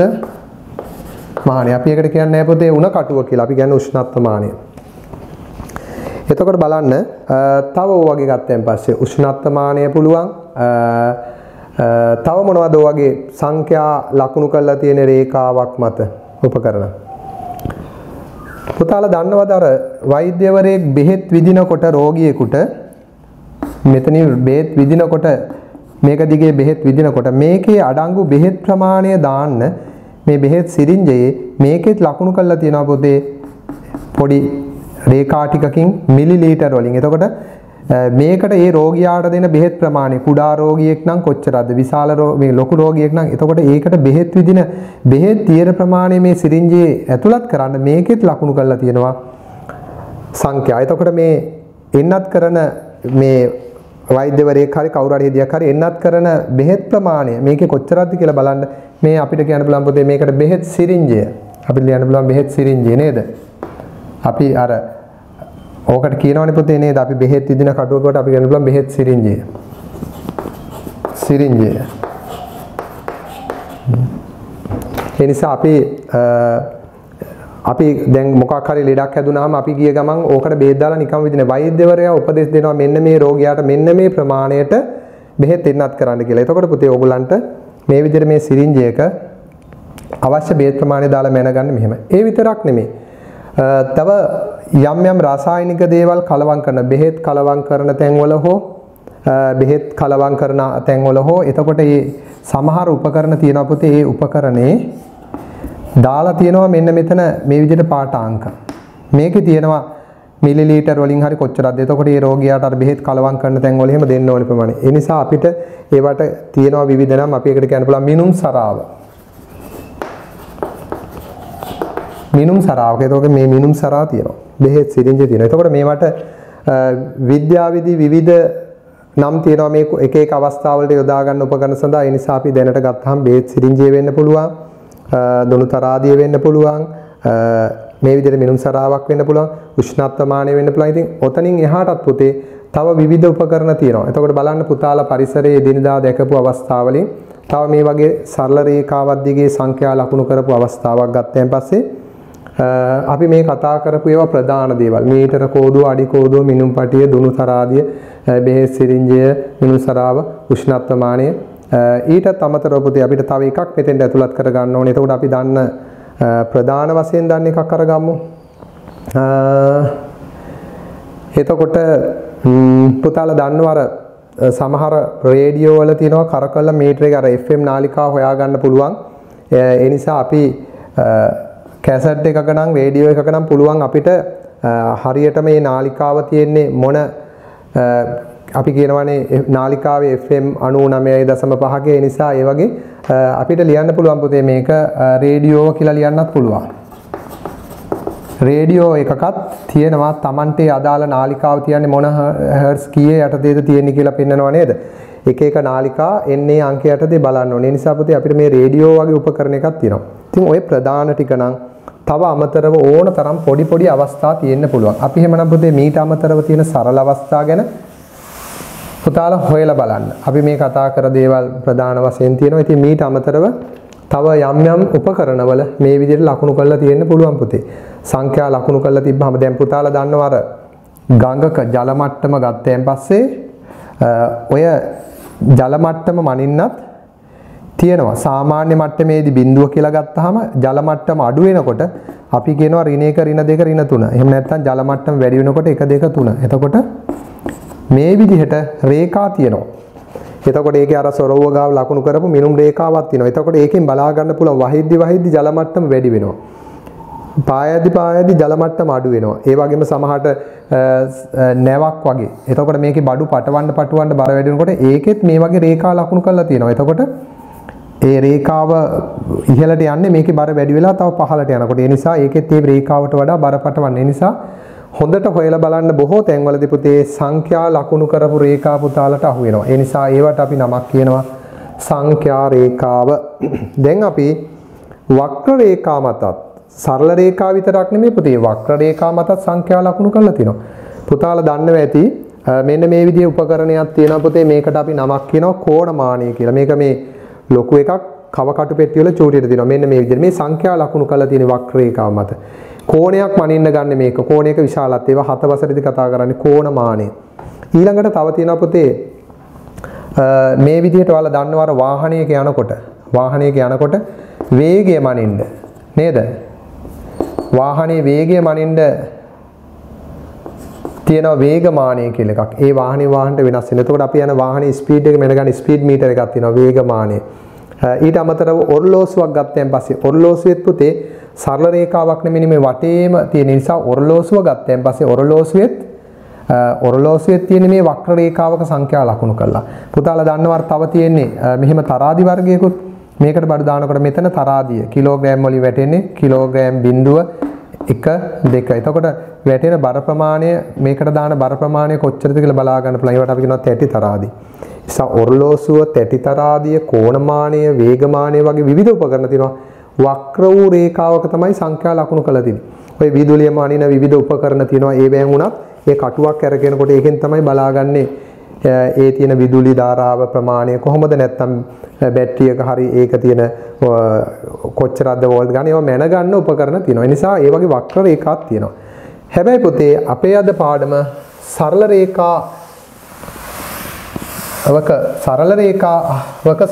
මානය. අපි ඒකට කියන්නේ නැහැ පුතේ උණ කටුව කියලා. අපි කියන්නේ උෂ්ණත්ව මානය. එතකොට බලන්න තව වගේ ගත්තෙන් පස්සේ උෂ්ණත්ව මානය පුළුවන් තව මොනවද ඔයගේ සංඛ්‍යා ලකුණු කරලා තියෙන රේඛාවක් මත උපකරණ? පුතාලා දන්නවද අර වෛද්‍යවරයෙක් බෙහෙත් විදිනකොට රෝගියෙකුට මෙතනින් බෙහෙත් විදිනකොට මේක දිගේ බෙහෙත් විදිනකොට මේකේ අඩංගු බෙහෙත් ප්‍රමාණය දාන්න මේ බෙහෙත් සිරින්ජයේ මේකෙත් ලකුණු කරලා තියෙනවා පොතේ පොඩි රේඛා ටිකකින් මිලිලීටර් වලින්. එතකොට මේකට ඒ රෝගියාට දෙන බෙහෙත් ප්‍රමාණය කුඩා රෝගියෙක් නම් කොච්චරද විශාල මේ ලොකු රෝගියෙක් නම් එතකොට ඒකට බෙහෙත් විදින බෙහෙත් තියෙන ප්‍රමාණය මේ සිරින්ජයේ ඇතුළත් කරන්න මේකෙත් ලකුණු කරලා තියෙනවා සංඛ්‍යා. එතකොට මේ එන්නත් කරන මේ වෛද්‍යවරයෙක් හරි කවුරු හරි හෙදියක් හරි එන්නත් කරන බෙහෙත් ප්‍රමාණය මේකේ කොච්චරද කියලා බලන්න මේ අපිට කියන්න පුළුවන් පොතේ මේකට බෙහෙත් සිරින්ජය අපිට ලියන්න පුළුවන් බෙහෙත් සිරින්ජය නේද? අපි අර ඕකට කියනවනේ පොතේ නේද අපි බෙහෙත් විදින කටුවකට අපි කියන්න පුළුවන් බෙහෙත් සිරින්ජය. සිරින්ජය. ඒ නිසා අපි දැන් මොකක් හරි ලෙඩක් හැදුනහම අපි ගිය ගමන් ඕකට බෙහෙත් දාලා නිකන් විදින වෛද්‍යවරයා උපදෙස් දෙනවා මෙන්න මේ රෝගියාට මෙන්න මේ ප්‍රමාණයට බෙහෙත් එන්නත් කරන්න කියලා. එතකොට පුතේ ඕගොල්ලන්ට මේ විදිහට මේ සිරින්ජයක අවශ්‍ය බෙහෙත් ප්‍රමාණය දාලා මැනගන්න මෙහෙම. ඒ විතරක් නෙමෙයි. තව යම් රසායනික දේවල් කලවම් කරන බෙහෙත් කලවම් කරන තැන්වල හෝ බෙහෙත් කලවම් කරන තැන්වල හෝ එතකොට මේ සමහර උපකරණ තියෙනවා පුතේ ඒ උපකරණේ දාලා තියෙනවා මෙන්න මෙතන මේ විදිහට පාඨාංක. මේකේ තියෙනවා මිලිලීටර් වලින් හරි කොච්චරද. එතකොට මේ රෝගියාට අර බෙහෙත් කලවම් කරන තැන්වල එහෙම දෙන්න ඕනේ ප්‍රමාණය. ඒ නිසා අපිට ඒවට තියෙනවා විවිධ නම් අපි ඒකට කියන්න පුළුවන් මිනුම් සරාව. මිනුම් සරාවක. එතකොට මේ මිනුම් සරාව තියෙනවා. බෙහෙත් සිරින්ජ තියෙනවා. එතකොට මේවට විද්‍යාවිදි විවිධ නම් තියෙනවා මේ එක එක අවස්ථාවලට යොදා ගන්න උපකරණ සඳහා. ඒ නිසා අපි දැනට ගත්තාම බෙහෙත් සිරින්ජය වෙන්න පුළුවන්. දොණු තරාදිය වෙන්න පුළුවන්. මේ විදිහට මිනුම් සරාවක් වෙන්න පුළුවන්. උෂ්ණත්වමානය වෙන්න පුළුවන්. ඉතින් ඔතනින් එහාටත් පුතේ තව විවිධ උපකරණ තියෙනවා. එතකොට බලන්න පුතාලා පරිසරයේ දිනදා දැකපු අවස්ථාවලින් තව මේ වගේ සරල රේඛාවක් දිගේ සංඛ්‍යා ලකුණු කරපු අවස්ථාවක් ගත්තයින් පස්සේ අපි මේ කතා කරපු ඒවා ප්‍රධාන දේවල් මීටර කෝදුව අඩි කෝදුව මිනුම් පටිය දුණු තරාදිය බෙහෙත් සිරින්ජය මිනුම් සරාව උෂ්ණත්වමානය ඊටත් අමතරව පුතේ අපිට තව එකක් මෙතෙන්ට ඇතුළත් කර ගන්න ඕනේ. එතකොට අපි දන්න ප්‍රධාන වශයෙන් දන්න එකක් අරගමු. එතකොට පුතාලා දන්නවා අර සමහර රේඩියෝ වල තියෙනවා කරකවල මීටර එක අර FM නාලිකාව හොයාගන්න පුළුවන්. ඒ නිසා අපි කැසට් එකක නම් රේඩියෝ එකක නම් පුළුවන් අපිට හරියට මේ නාලිකාව තියෙන්නේ මොන අපි කියනවානේ නාලිකාවේ FM 99.5ක. ඒ නිසා ඒ වගේ අපිට ලියන්න පුළුවන් පුතේ මේක රේඩියෝ කියලා ලියන්නත් පුළුවන්. රේඩියෝ එකකත් තියෙනවා Tamante අදාළ නාලිකාව තියන්නේ මොන හර්ට්ස් කීයේ යටතේද තියෙන්නේ කියලා පෙන්නනවා නේද? එක එක නාලිකා එන්නේ අංක යටතේ බලන්න ඕනේ. ඒ නිසා පුතේ අපිට මේ රේඩියෝ වගේ උපකරණ එකක් තියෙනවා. ඉතින් ওই ප්‍රධාන ටික නම් තව අමතරව ඕන තරම් පොඩි අවස්ථා තියෙන්න පුළුවන්. අපි එහෙමනම් පුතේ මීට අමතරව තියෙන සරල අවස්ථා ගැන පුතාලා හොයලා බලන්න. අපි මේ කතා කර දේවල් ප්‍රධාන වශයෙන් තියෙනවා. ඉතින් මීට අමතරව තව යම් උපකරණවල මේ විදිහට ලකුණු කරලා තියෙන්න පුළුවන් පුතේ. සංඛ්‍යා ලකුණු කරලා තිබ්බහම දැන් පුතාලා දන්නවා අර ගඟක ජල මට්ටම ගත්තයන් පස්සේ ඔය ජල මට්ටම මනින්නත් තියෙනවා. සාමාන්‍ය මට්ටමේදී බිඳුව කියලා ගත්තාම ජල මට්ටම අඩු වෙනකොට අපි කියනවා ඍණ 1 ඍණ 2 ඍණ 3. එහෙම නැත්නම් ජල මට්ටම වැඩි වෙනකොට 1 2 3. එතකොට මේ විදිහට රේඛා තියෙනවා. එතකොට ඒකේ අර සොරවුව ගාව ලකුණු කරපු මිනුම් රේඛාවක් තියෙනවා. එතකොට ඒකෙන් බලා ගන්න පුළුවන් වහිද්දි ජල මට්ටම වැඩි වෙනවා. පායදි ජල මට්ටම අඩු වෙනවා. ඒ වගේම සමහරට නැවක් වගේ. එතකොට මේකේ බඩු පටවන්න බර වැඩි වෙනකොට ඒකෙත් මේ වගේ රේඛා ලකුණු කරලා තියෙනවා. එතකොට ඒ රේඛාව ඉහළට යන්නේ මේකේ බර වැඩි වෙලා තව පහළට යනකොට. ඒ නිසා ඒකෙත් මේ රේඛාවට වඩා බර පටවන්නේ. ඒ නිසා හොඳට හොයලා බලන්න බොහෝ තැන්වලදී පුතේ සංඛ්‍යා ලකුණු කරපු රේඛා පුතාලට අහු වෙනවා. ඒ නිසා ඒවට අපි නමක් කියනවා සංඛ්‍යා රේඛාව. දැන් අපි වක්‍ර රේඛා මතත් සරල රේඛා විතරක් නෙමෙයි පුතේ වක්‍ර රේඛා මතත් සංඛ්‍යා ලකුණු කරලා තිනවා. පුතාලා දන්නවා ඇති මෙන්න මේ විදිහේ උපකරණයක් තියෙනවා පුතේ. මේකට අපි නමක් කියනවා කෝණමානය කියලා. මේක මේ ලොකු එකක් කව කටු පෙට්ටිය වල චූටියට දෙනවා. මෙන්න මේ විදිහට මේ සංඛ්‍යා ලකුණු කරලා තියෙන වක්‍ර රේඛාව මත කෝණයක් මනින්න ගන්න මේක. කෝණයක විශාලත්වය ඒවා 7 වසරේදී කතා කරන්නේ කෝණමානය. ඊළඟට තව තියෙනවා පුතේ මේ විදිහට ඔයාලා දන්නවර වාහනයක යනකොට වේගය මනින්න නේද? වාහනේ වේගය මනින්න තියෙනවා වේගමානය කියලා එකක්. ඒ වාහනට වෙනස් වෙනවා. එතකොට අපි යන වාහනේ ස්පීඩ් එක මෙන්න ස්පීඩ් මීටර් එකක් තියෙනවා වේගමානය. ඊට අමතරව ඔරලෝසුවක් ගත්තයන් පස්සේ ඔරලෝසුවෙත් පුතේ සරල රේඛාවක් නෙමෙයි මේ වටේම තියෙන නිසා ඔරලෝසුව ගත්තයන් පස්සේ ඔරලෝසුවෙත් තියෙන මේ වක්‍ර රේඛාවක සංඛ්‍යා ලකුණු කරලා. පුතාලා දන්නවද තව තියෙන්නේ මෙහෙම තරාදි වර්ගයකුත්. මේකට බඩු දානකොට මෙතන තරාදිය කිලෝග්‍රෑම් වලින් වැටෙන්නේ කිලෝග්‍රෑම් 0.1 2. එතකොට වැටෙන බර ප්‍රමාණය මේකට දාන බර ප්‍රමාණය කොච්චරද කියලා බලා ගන්න පුළුවන්. ඒවට අපි කියනවා තැටි තරාදි. නිසා ඔරලෝසුව තැටි තරාදිය කෝණමානය වේගමානය වගේ විවිධ උපකරණ තියෙනවා. වක්‍ර වූ රේඛාවක තමයි සංඛ්‍යා ලකුණු කරලා තියෙන්නේ. ඔය විදුලිය මානින විවිධ උපකරණ තියෙනවා. ඒ බෑන් උනත් ඒ කටුවක් අරගෙනකොට ඒකෙන් තමයි බලාගන්නේ ඒ තියෙන විදුලි ධාරාව ප්‍රමාණය කොහොමද නැත්නම් බැටරියක හරි ඒක තියෙන කොච්චරද වෝල්ට් ගන්න ඒවා මැන ගන්න උපකරණ තියෙනවා. ඒ නිසා ඒ වගේ වක්‍ර රේඛාවක් තියෙනවා. හැබැයි පුතේ අපේ අද පාඩම සරල රේඛාවක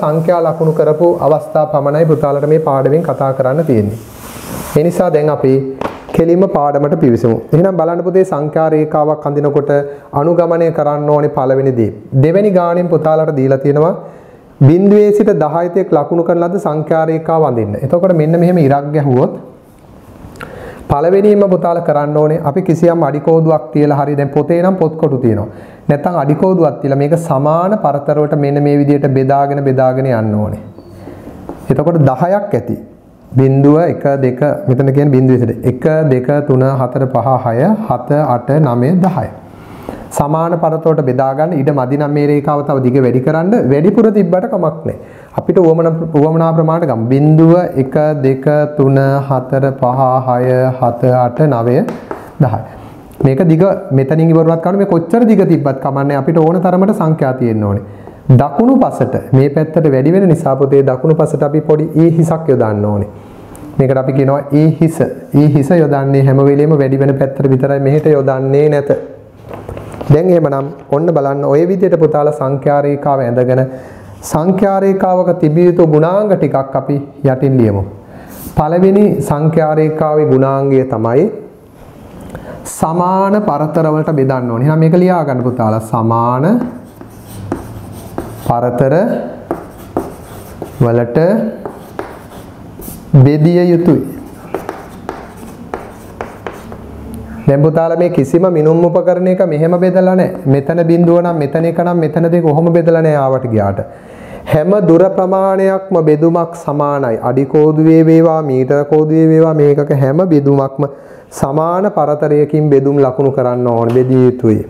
සංඛ්‍යා ලකුණු කරපු අවස්ථා පමණයි පුතාලට මේ පාඩමෙන් කතා කරන්න තියෙන්නේ. ඒ නිසා දැන් අපි කෙලින්ම පාඩමට පිවිසමු. එහෙනම් බලන්න පුතේ සංඛ්‍යා රේඛාවක් අඳිනකොට අනුගමනය කරන්න ඕනේ පළවෙනි දේ. දෙවෙනි ගාණෙන් පුතාලට දීලා තියෙනවා බිඳුවේ සිට 10 තෙක් ලකුණු කරන ලද සංඛ්‍යා රේඛාව අඳින්න. එතකොට මෙන්න මෙහෙම ඉරක් ගැහුවොත් පළවෙනියෙන්ම පුතාලා කරන්න ඕනේ අපි කිසියම් අඩි කෝදුවක් තියලා හරි දැන් පොතේ නම් පොත් කොටු තියෙනවා. නැත්නම් අඩි කෝදුවක් තියලා මේක සමාන පරතර වලට මෙන්න මේ විදිහට බෙදාගෙන යන්න ඕනේ. එතකොට 10ක් ඇති. බිඳුව 1 2 මෙතන කියන්නේ බිඳුවේ සිට 1 2 3 4 5 6 7 8 9 10. සමාන පරතොට බෙදා ගන්න ඉඩ මදි නම් මේ රේඛාව තව දිග වැඩි කරන්න වැඩිපුර තිබ්බට කමක් නැහැ. අපිට උවමනා ප්‍රමාණයට ගමු. බිඳුව 1 2 3 4 5 6 7 8 9 10. මේක දිග මෙතනින් ඉවරවත් කරන්න මේ කොච්චර දිග තිබ්බත් කමන්නේ අපිට ඕන තරමට සංඛ්‍යා තියෙන්න ඕනේ. දකුණු පසට මේ පැත්තට වැඩි වෙන නිසා පුතේ දකුණු පසට අපි පොඩි ඊ හිසක් යොදන්න ඕනේ. මේකට අපි කියනවා ඊ හිස යොදන්නේ හැම වෙලෙම වැඩි වෙන පැත්තට විතරයි මෙහෙට යොදන්නේ නැත. දැන් එහෙමනම් ඔන්න බලන්න ඔය විදිහට පුතාලා සංඛ්‍යා රේඛාව ඇඳගෙන සංඛ්‍යා රේඛාවක තිබිය යුතු ගුණාංග ටිකක් අපි යටින් ලියමු. පළවෙනි සංඛ්‍යා රේඛාවේ ගුණාංගය තමයි සමාන පරතර වලට බෙදන්න ඕනේ. එහෙනම් මේක ලියා ගන්න පුතාලා සමාන පරතර වලට බෙදිය යුතුයි. දැන් පුතාලා මේ කිසිම මිනුම් උපකරණයක මෙහෙම බෙදලා නැහැ. මෙතන බිඳුව නම් මෙතන එක නම් මෙතන දෙක කොහොම බෙදලා නැහැ ආවට ගියාට. හැම දුර ප්‍රමාණයක්ම බෙදුමක් සමානයි. අඩි කෝදුවේ වේවා මීටර කෝදුවේ වේවා මේකක හැම බෙදුමක්ම සමාන පරතරයකින් බෙදුම් ලකුණු කරන්න ඕන බෙදිය යුතුයි.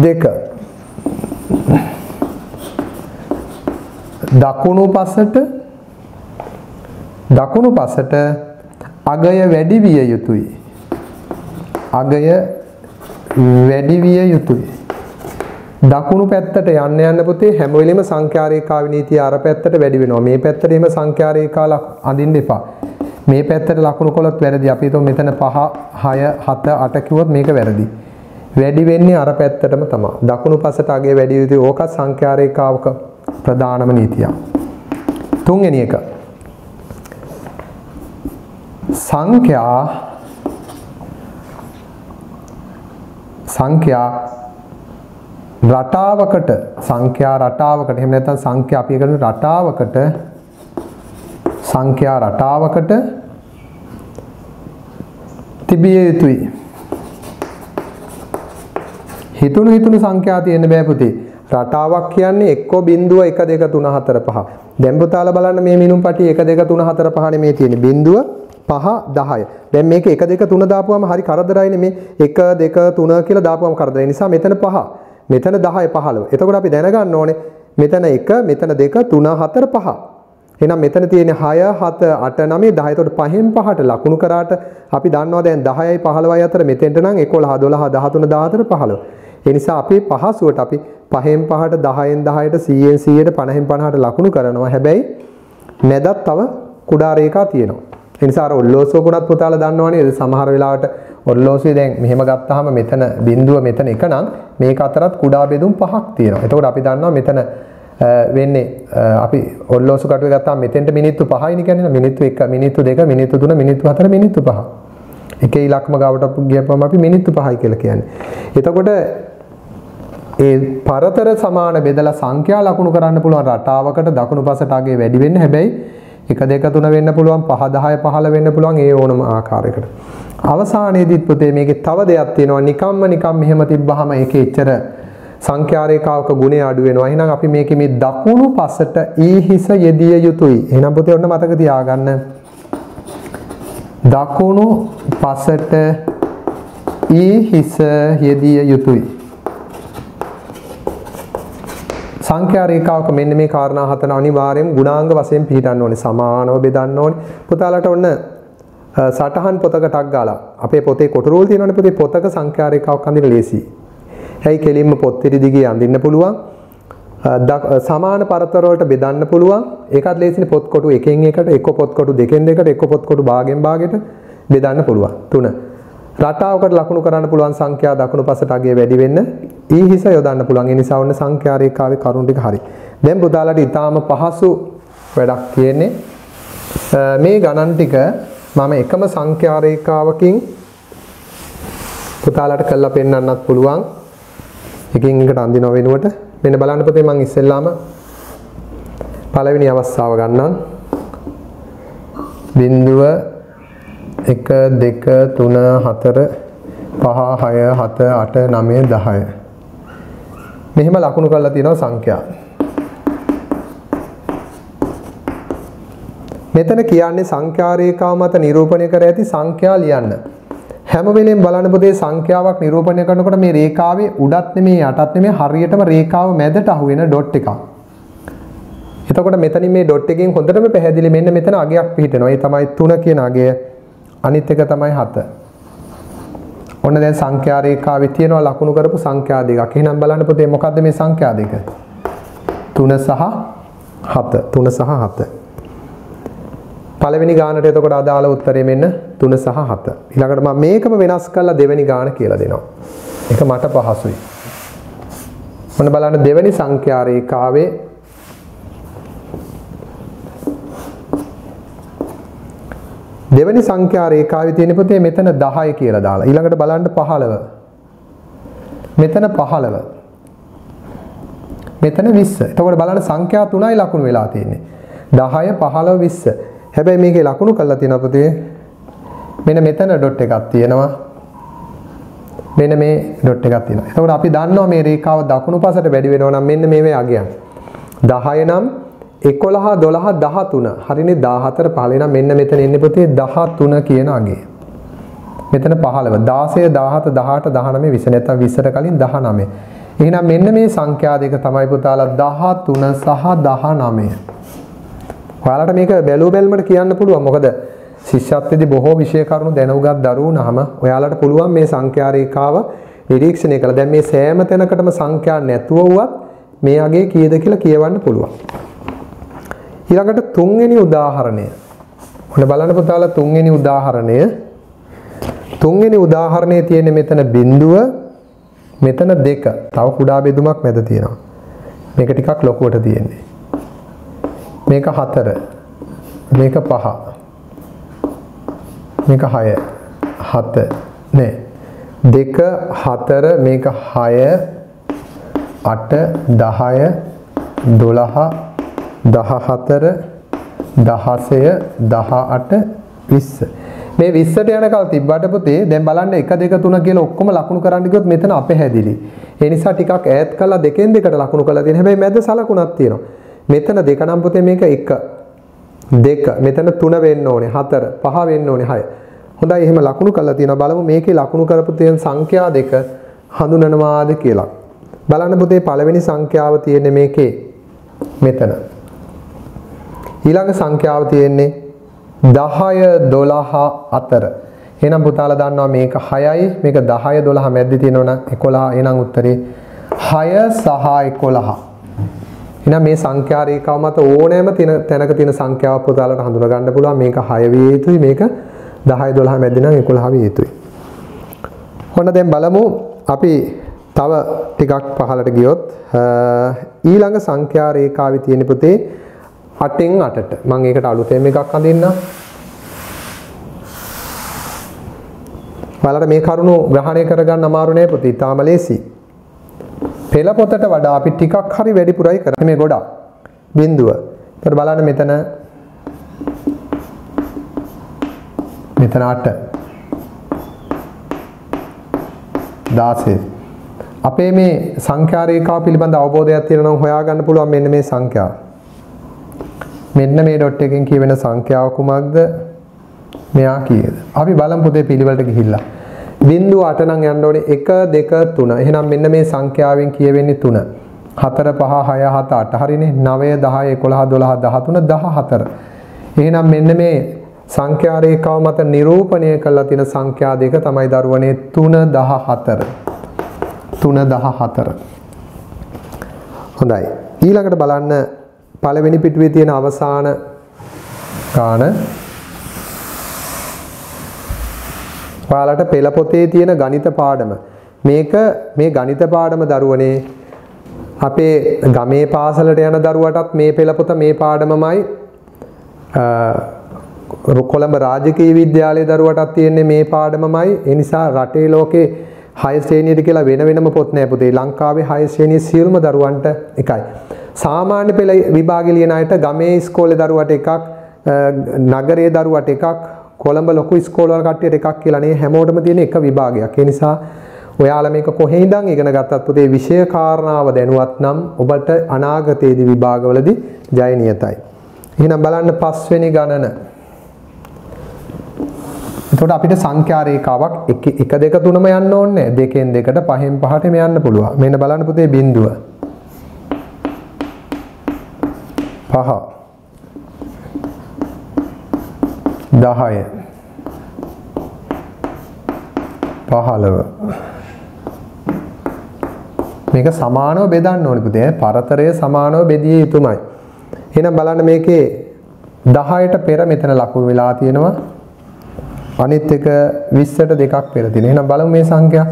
2 දකුණු පසට අගය වැඩි විය යුතුයි. දකුණු පැත්තට යන්න පුතේ හැම වෙලෙම සංඛ්‍යා රේඛා විනීතිය අර පැත්තට වැඩි වෙනවා. මේ පැත්තට එහෙම සංඛ්‍යා රේඛා අඳින්න එපා. මේ පැත්තට ලකුණු කළොත් වැරදි. අපි හිතමු මෙතන 5 6 7 8 කිව්වොත් මේක වැරදි. වැඩි වෙන්නේ අර පැත්තටම තමයි. දකුණු පසට අගය වැඩි යුතුයි. ඕකත් සංඛ්‍යා රේඛාවක ප්‍රධානම නීතියක්. තුන්වෙනි එක සංඛ්‍යා රටාවකට එහෙම නැත්නම් සංඛ්‍යා අපි කරන රටාවකට තිබිය යුතුයි. හිතුණු සංඛ්‍යා තියෙන්න බෑ පුතේ. රටාවක් කියන්නේ එක්ක බිඳුව 1 2 3 4 5. දැන් පුතාලා බලන්න මේ මිනුම් පටි 1 2 3 4 5 නෙමේ තියෙන්නේ. බිඳුව 5 10. දැන් මේක 1 2 3 දාපුවම හරි කරදරයිනේ මේ 1 2 3 කියලා දාපුවම කරදරයි. නිසා මෙතන 5 මෙතන 10 15. එතකොට අපි දැනගන්න ඕනේ මෙතන 1 මෙතන 2 3 4 5. එහෙනම් මෙතන තියෙන්නේ 6 7 8 9 10. එතකොට 5න් 5ට ලකුණු කරාට අපි දන්නවා දැන් 10යි 15යි අතර මෙතෙන්ට නම් 11 12 13 14 15. ඒ නිසා අපි පහසුවට අපි 5න් 5ට 10න් 10ට 100න් 100ට 50න් 50ට ලකුණු කරනවා. හැබැයි මැදත් තව කුඩා රේඛා තියෙනවා. ඒ නිසා අර ඔල්ලෝසුවකුණත් පුතාලා දන්නවනේ සමහර වෙලාවට ඔල්ලෝසුවේ දැන් මෙහෙම ගත්තාම මෙතන බිඳුව මෙතන එක නම් මේක අතරත් කුඩා බෙදුම් 5ක් තියෙනවා. එතකොට අපි දන්නවා මෙතන වෙන්නේ අපි ඔල්ලෝසු කටුවේ ගත්තාම මෙතෙන්ට මිනිත්තු 5යිනේ කියන්නේ මිනිත්තු 1 මිනිත්තු 2 මිනිත්තු 3 මිනිත්තු 4 මිනිත්තු 5. එකේ ඉලක්කම ගාවට ගියපම අපි මිනිත්තු 5යි කියලා කියන්නේ. එතකොට ඒ පරතර සමාන බෙදලා සංඛ්‍යා ලකුණු කරන්න පුළුවන් රටාවකට දකුණු පසට අගේ වැඩි වෙන්න හැබැයි 1 2 3 වෙන්න පුළුවන් 5 10 15 වෙන්න පුළුවන් ඒ ඕනම ආකාරයකට. අවසානයේදීත් පුතේ මේකේ තව දෙයක් තියෙනවා නිකම් මෙහෙම තිබ්බහම ඒකේ එච්චර සංඛ්‍යා රේඛාවක ගුණය අඩු වෙනවා. එහෙනම් අපි මේකේ මේ දකුණු පසට ඊ හිස යෙදිය යුතුයි. එහෙනම් පුතේ ඔන්න මතක තියාගන්න. දකුණු පසට ඊ හිස යෙදිය යුතුයි. සංඛ්‍යා රේඛාවක මෙන්න මේ කාරණා හතර අනිවාර්යයෙන් ගුණාංග වශයෙන් පිළිටන්න ඕනේ. සමානව බෙදන්න ඕනේ. පුතාලට ඔන්න සටහන් පොතක ටක් ගාලා අපේ පොතේ කොටරෝල් තියෙනවනේ පුතේ පොතක සංඛ්‍යා රේඛාවක් අඳින්න ලේසි. හැයි කෙලින්ම පොත් පිටි දිගේ අඳින්න පුළුවන්. සමාන පරතර වලට බෙදන්න පුළුවන්. ඒකත් ලේසිනේ පොත් කොටු එකෙන් එකට එක්ක පොත් කොටු දෙකෙන් දෙකට එක්ක පොත් කොටු භාගෙන් භාගයට බෙදන්න පුළුවන්. 3. රටාවකට ලකුණු කරන්න පුළුවන් සංඛ්‍යා දකුණු පසට අගේ වැඩි වෙන්න ඊ හිස යොදන්න පුළුවන්. ඒ නිසා ඔන්න සංඛ්‍යා රේඛාවේ කරුණු ටික හරි. දැන් පුතාලට ඊටාම පහසු වැඩක් තියෙන්නේ. මේ ගණන් ටික මම එකම සංඛ්‍යා රේඛාවකින් පුතාලට කරලා පෙන්නන්නත් පුළුවන්. එකින් එකට අඳිනව වෙනුවට මෙන්න බලන්න පුතේ මම ඉස්සෙල්ලාම පළවෙනි අවස්ථාව ගන්නම්. බිඳුව 1 2 3 4 5 6 7 8 9 10 මෙහෙම ලකුණු කරලා තියෙනවා සංඛ්‍යා. මෙතන කියන්නේ සංඛ්‍යා රේඛාව මත නිරූපණය කර ඇති සංඛ්‍යා ලියන්න. හැම වෙලෙම බලන්න පුතේ සංඛ්‍යාවක් නිරූපණය කරනකොට මේ රේඛාවේ උඩත් නෙමෙයි යටත් නෙමෙයි හරියටම රේඛාව මැදට අහු වෙන ඩොට් එකක්. එතකොට මෙතනින් මේ ඩොට් එකෙන් හොඳටම පැහැදිලි මෙන්න මෙතන අගයක් පිහිටනවා. ඒ තමයි 3 කියන අගය. අනිත් එක තමයි 7. ඔන්න දැන් සංඛ්‍යා රේඛාවේ තියෙනවා ලකුණු කරපු සංඛ්‍යා දෙකක්. එහෙනම් බලන්න පුතේ මොකද්ද මේ සංඛ්‍යා දෙක? 3 සහ 7. 3 සහ 7. පළවෙනි ගානට එතකොට අදාළ උත්තරේ මෙන්න 3 සහ 7. ඊළඟට මම මේකම වෙනස් කරලා දෙවෙනි ගාන කියලා දෙනවා. ඒක මට පහසුයි. ඔන්න බලන්න දෙවෙනි සංඛ්‍යා රේඛාවේ දෙවෙනි සංඛ්‍යා රේඛාවේ තියෙන පුතේ මෙතන 10 කියලා දාලා. ඊළඟට බලන්න 15. මෙතන 15. මෙතන 20. එතකොට බලන්න සංඛ්‍යා 3යි ලකුණු වෙලා තියෙන්නේ. 10 15 20. හැබැයි මේකේ ලකුණු කරලා තියෙනවා පුතේ මෙන්න මෙතන ඩොට් එකක් තියෙනවා. මෙන්න මේ ඩොට් එකක් තියෙනවා. එතකොට අපි දන්නවා මේ රේඛාව දකුණු පසට වැඩි වෙනවා නම් මෙන්න මේවේ අගයන්. 10 නම් 11 12 13 හරිනේ 14 15 නම් මෙන්න මෙතන එන්නේ පුතේ 13 කියන අගය. මෙතන 15 16 17 18 19 20 නැත්නම් 20ට කලින් 19. එහෙනම් මෙන්න මේ සංඛ්‍යා දෙක තමයි පුතාලා 13 සහ 19. ඔයාලට මේක බැලුව බැලමට කියන්න පුළුවන්. මොකද ශිෂ්‍යත්වයේදී බොහෝ විෂය කරුණු දැනුගත් දරුවෝ නහම ඔයාලට පුළුවන් මේ සංඛ්‍යා රේඛාව නිරීක්ෂණය කළා. දැන් මේ සෑම තැනකටම සංඛ්‍යා නැතුව වුවත් මේ අගේ කීයද කියලා කියවන්න පුළුවන්. ඊළඟට තුන්වෙනි උදාහරණය. ඔන්න බලන්න පුතාලා තුන්වෙනි උදාහරණය. තුන්වෙනි උදාහරණයේ තියෙන මෙතන බිඳුව මෙතන 2. තව කුඩා බෙදුමක් මැද තියෙනවා. මේක ටිකක් ලොකුවට තියෙන්නේ. මේක 4. මේක 5. මේක 6. 7 නේ. 2 4 මේක 6 8 10 12 14 16 18 20 මේ 20ට යනකල් තිබ්බට පුතේ දැන් බලන්න 1 2 3 කියලා ඔක්කොම ලකුණු කරන්න ගියොත් මෙතන අපහැදිලි. ඒ නිසා ටිකක් ඈත් කරලා දෙකෙන් දෙකට ලකුණු කරලා තියෙන. හැබැයි මැද සලකුණක් තියෙනවා. මෙතන 2 නම් පුතේ මේක 1 2 මෙතන 3 වෙන්න ඕනේ 4 5 වෙන්න ඕනේ 6. හොඳයි එහෙම ලකුණු කරලා තියෙනවා. බලමු මේකේ ලකුණු කරපු තියෙන සංඛ්‍යා දෙක හඳුනනවාද කියලා. බලන්න පුතේ පළවෙනි සංඛ්‍යාව තියෙන්නේ මේකේ මෙතන. ඊළඟ සංඛ්‍යාව තියෙන්නේ 10 12 අතර. එහෙනම් පුතාලා දන්නවා මේක 6යි මේක 10 12 මැද්දේ තියෙනවනම් 11. එහෙනම් උත්තරේ 6 සහ 11. එහෙනම් මේ සංඛ්‍යා රේඛාව මත ඕනෑම තැනක තියෙන සංඛ්‍යාවක් පුතාලට හඳුනා ගන්න පුළුවන්. මේක 6 විය යුතුයි. මේක 10 12 මැද නම් 11 විය යුතුයි. ඔන්න දැන් බලමු අපි තව ටිකක් පහළට ගියොත් ඊළඟ සංඛ්‍යා රේඛාවේ තියෙන පුතේ 8න් 8ට මම ඒකට අලුතෙන් එකක් අඳින්නම්. බලන්න මේ කරුණු ග්‍රහණය කරගන්න අමාරු නෑ පුතේ. ඊටාම ලේසි. පෙළ පොතට වඩා අපි ටිකක් හරි වැඩිපුරයි කරන්නේ මේ ගොඩක්. බිඳුව. ඊට බලන්න මෙතන 8 16 අපේ මේ සංඛ්‍යා රේඛාව පිළිබඳ අවබෝධයක් තියෙනවා නම් හොයාගන්න පුළුවන් මෙන්න මේ සංඛ්‍යාව. මෙන්න මේ ඩොට් එකෙන් කියවෙන සංඛ්‍යාව කුමක්ද? මෙයා කීයද? අපි බලමු පුතේ පිළිවෙලට ගිහිල්ලා. බිඳුව 8 නම් යන්න ඕනේ 1 2 3. එහෙනම් මෙන්න මේ සංඛ්‍යාවෙන් කියවෙන්නේ 3. 4 5 6 7 8 හරිනේ. 9 10 11 12 13 14. එහෙනම් මෙන්න මේ සංඛ්‍යා රේඛාව මත නිරූපණය කරලා තියෙන සංඛ්‍යා දෙක තමයි දරුවනේ 3 14. 3 14. හොඳයි. ඊළඟට බලන්න පළවෙනි පිටුවේ තියෙන අවසාන ගාන. ඔයාලට පෙළ පොතේ තියෙන ගණිත පාඩම. මේක මේ ගණිත පාඩම දරුවනේ අපේ ගමේ පාසලට යන දරුවටත් මේ පෙළ පොත මේ පාඩමමයි කොළඹ රාජකීය විද්‍යාලයේ දරුවටත් තියෙන්නේ මේ පාඩමමයි. ඒ නිසා රටේ ලෝකේ 6 ශ්‍රේණියට කියලා වෙන වෙනම පොත් නෑ පුතේ. ලංකාවේ 6 ශ්‍රේණිය සියලුම දරුවන්ට එකයි. සාමාන්‍ය පෙළ විභාගේ ලියන අයට ගමේ ඉස්කෝලේ දරුවට එකක්, නගරයේ දරුවට එකක්, කොළඹ ලොකු ඉස්කෝලවල කට්ටියට එකක් කියලා නේ හැමෝටම තියෙන එක විභාගයක්. ඒ නිසා ඔයාලා මේක කොහේ ඉඳන් ඉගෙන ගත්තත් පුතේ විෂය කාරණාව දැනුවත් නම් ඔබට අනාගතයේදී විභාගවලදී ජය නියතයි. එහෙනම් බලන්න 5 වෙනි ගණන. එතකොට අපිට සංඛ්‍යා රේඛාවක් 1 2 3ම යන්න ඕනේ. 2න් 2ට 5න් 5ටම යන්න පුළුවන්. මෙන්න බලන්න පුතේ බිඳුව. 5 10 15 මේක සමානව බෙදන්න ඕනේ පුතේ. පරතරය සමානව බෙදිය යුතුමයි. එහෙනම් බලන්න මේකේ 10ට පෙර මෙතන ලකුණු වෙලා තියෙනවා. අනිත් එක 20ට දෙකක් පෙර තියෙනවා. එහෙනම් බලමු මේ සංඛ්‍යා.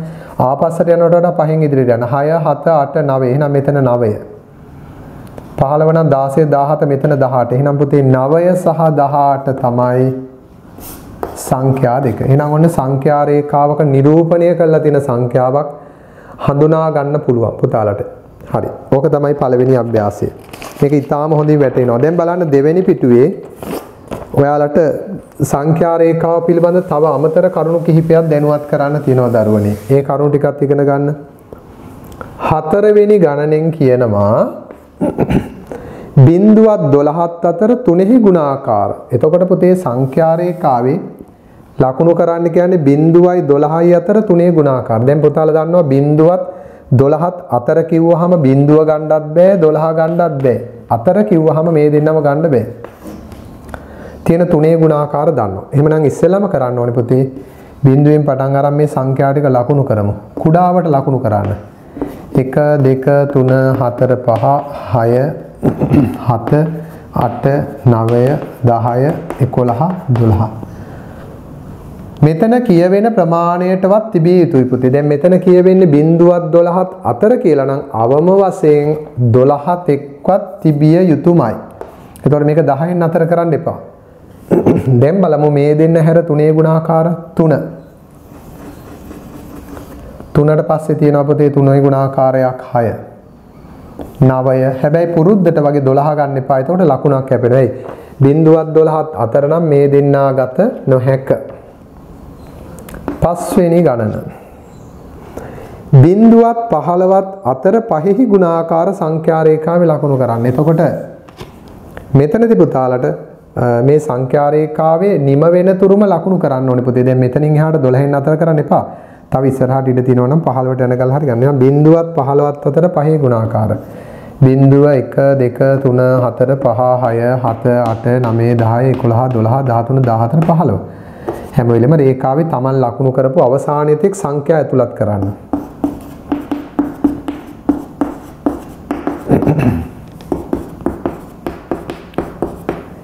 ආපස්සට යනකොට වඩා 5න් ඉදිරියට යන 6 7 8 9. එහෙනම් මෙතන 9. 15 නම් 16 17 මෙතන 18. එහෙනම් පුතේ 9 සහ 18 තමයි සංඛ්‍යා දෙක. එහෙනම් ඔන්න සංඛ්‍යා රේඛාවක නිරූපණය කරලා තියෙන සංඛ්‍යාවක් හඳුනා ගන්න පුළුවන් පුතාලට. හරි. ඕක තමයි පළවෙනි අභ්‍යාසය. මේක ඊටාම හොඳින් වැටෙනවා. දැන් බලන්න දෙවෙනි පිටුවේ ඔයාලට සංඛ්‍යා රේඛාව පිළිබඳ තව අමතර කරුණු කිහිපයක් දැනුවත් කරන්න තියෙනවා දරුවනේ. ඒ කරුණු ටිකත් ඉගෙන ගන්න. 4 වෙනි ගණනෙන් කියනවා බිඳුවත් 12ත් අතර 3හි ගුණාකාර. එතකොට පුතේ සංඛ්‍යා රේඛාවේ ලකුණු කරන්න කියන්නේ බිඳුවයි 12යි අතර 3හි ගුණාකාර. දැන් පුතාලා දන්නවා බිඳුවත් 12ත් අතර කිව්වහම බිඳුව ගන්නත් බෑ 12 ගන්නත් බෑ. අතර කිව්වහම මේ දෙන්නම ගන්න බෑ. තියෙන 3හි ගුණාකාර දන්නවා. එහෙමනම් ඉස්සෙල්ලාම කරන්න ඕනේ පුතේ බිඳුවෙන් පටන් අරන් මේ සංඛ්‍යා ටික ලකුණු කරමු. කුඩාවට ලකුණු කරන්න. 1 2 3 4 5 6 7 8 9 10 11 12. මෙතන කියවෙන ප්‍රමාණයටවත් තිබිය යුතුයි පුතේ. දැන් මෙතන කියවෙන්නේ බිඳුවත් 12ත් අතර කියලා නම් අවම වශයෙන් 12ත් එක්වත් තිබිය යුතුමයි. එතකොට මේක 10න් අතර කරන්න එපා. දැන් බලමු මේ දෙන්න හැර 3 ගුණාකාර 3. 3ට පස්සේ තියෙනවා පුතේ 3 ගුණාකාරයක් 6. 9. හැබැයි පුරුද්දට වගේ 12 ගන්න එපා. එතකොට ලකුණක් කැපෙනවා. එයි. බිඳුවත් 12ත් අතර නම් මේ දෙන්නා ගත නොහැක. 5 වෙනි ගණන. බිඳුවත් 15ත් අතර 5හි ගුණාකාර සංඛ්‍යා රේඛාවේ ලකුණු කරන්න. එතකොට මෙතනදී පුතාලට මේ සංඛ්‍යා රේඛාවේ නිම වෙන තුරුම ලකුණු කරන්න ඕනේ පුතේ. දැන් මෙතනින් එහාට 12න් අතර කරන්න එපා. තව ඉස්සරහට ඉඳ තියෙනවා නම් 15ට යන ගල් හරි ගන්න. එහෙනම් බිඳුවත් 15ත් අතර 5හි ගුණාකාර. බිඳුව 1 2 3 4 5 6 7 8 9 10 11 12 13 14 15. හැම වෙලෙම රේඛාවේ Taman ලකුණු කරපු අවසානයේ තෙක් සංඛ්‍යා ඇතුළත් කරන්න.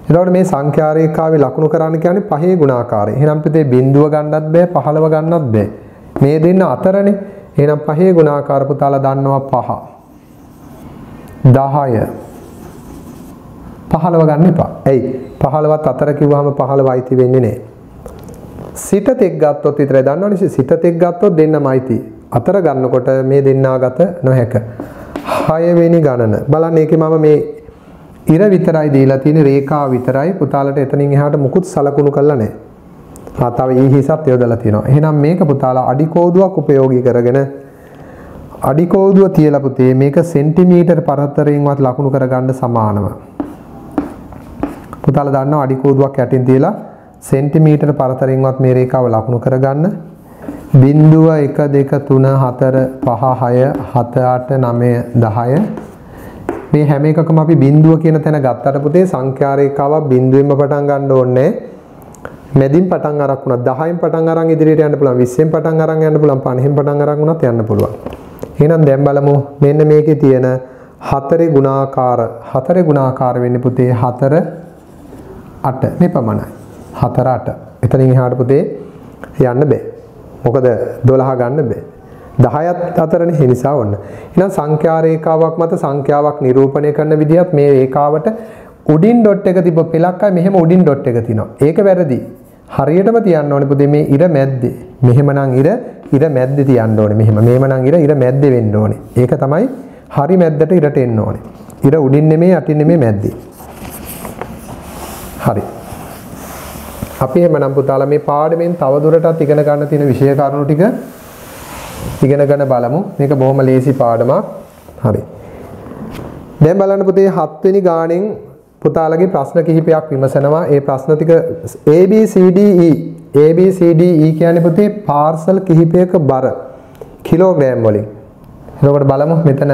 එතකොට මේ සංඛ්‍යා රේඛාවේ ලකුණු කරන්න කියන්නේ 5 ගුණාකාරය. එහෙනම් පුතේ බිඳුව ගන්නත් බෑ 15 ගන්නත් බෑ. මේ දෙන්න අතරනේ. එහෙනම් 5 ගුණාකාර පුතාලා දන්නවා 5. 10 15 ගන්න එපා. ඇයි? 15ත් අතර කිව්වහම 15 අයිති වෙන්නේ නැහැ. සිට තෙක් ගත්තොත් විතරයි දන්නවනේ. සිට තෙක් ගත්තොත් දෙන්නම අයිති. අතර ගන්නකොට මේ දෙන්නාගත නොහැක. 6 වෙනි ගණන. බලන්න ඒකේ මම මේ ඉර විතරයි දීලා තියෙන රේඛාව විතරයි පුතාලට එතනින් එහාට මුකුත් සලකුණු කරලා නැහැ. තව ඊහිසත් යොදලා තියෙනවා. එහෙනම් මේක පුතාලා අඩි කෝදුවක් උපයෝගී කරගෙන අඩි කෝදුව තියලා පුතේ මේක සෙන්ටිමීටර් පරතරයෙන්වත් ලකුණු කරගන්න සමානව. පුතාලා දන්නවා අඩි කෝදුවක් යටින් තියලා සෙන්ටිමීටර් පරතරයෙන්වත් මේ රේඛාව ලකුණු කරගන්න. 0 1 2 3 4 5 6 7 8 9 10 මේ හැම එකකම අපි බිඳුව කියන තැන ගත්තට පුතේ සංඛ්‍යා රේඛාවක් බිඳුවෙන්ම පටන් ගන්න ඕනේ. මැදින් පටන් අරක් වුණා 10න් පටන් අරන් ඉදිරියට යන්න පුළුවන් 20න් පටන් අරන් යන්න පුළුවන් 50න් පටන් අරන් වුණත් යන්න පුළුවන්. එහෙනම් දැන් බලමු මෙන්න මේකේ තියෙන 4 ගුණාකාර වෙන්නේ පුතේ 4 8 මේ පමණයි. 4 8. එතනින් එහාට පුතේ යන්න බෑ. මොකද 12 ගන්න බෑ. 10ත් අතරනේ ඒ නිසා ඔන්න. එහෙනම් සංඛ්‍යා රේඛාවක් මත සංඛ්‍යාවක් නිරූපණය කරන විදිහත් මේ රේඛාවට උඩින් ඩොට් එක තිබ්බ පෙලක්කයි මෙහෙම උඩින් ඩොට් එක තියෙනවා. ඒක වැරදි. හරියටම තියන්න ඕනේ පුතේ මේ ඉර මැද්දේ. මෙහෙමනම් ඉර මැද්දේ තියන්න ඕනේ. මෙහෙමනම් ඉර මැද්දේ වෙන්න ඕනේ. ඒක තමයි හරි මැද්දට ඉරට එන්න ඕනේ. ඉර උඩින් නෙමෙයි යටින් නෙමෙයි මැද්දේ. හරි. අපි එහෙමනම් පුතාලා මේ පාඩමෙන් තවදුරටත් ඉගෙන ගන්න තියෙන විෂය කරුණු ටික ඉගෙනගෙන බලමු. මේක බොහොම ලේසි පාඩමක්. හරි. දැන් බලන්න පුතේ 7 වෙනි ගාණෙන් පුතාලගේ ප්‍රශ්න කිහිපයක් විමසනවා. ඒ ප්‍රශ්න ටික A B C D E කියන්නේ පුතේ පාර්සල් කිහිපයක බර කිලෝග්‍රෑම් වලින්. එතකොට බලමු මෙතන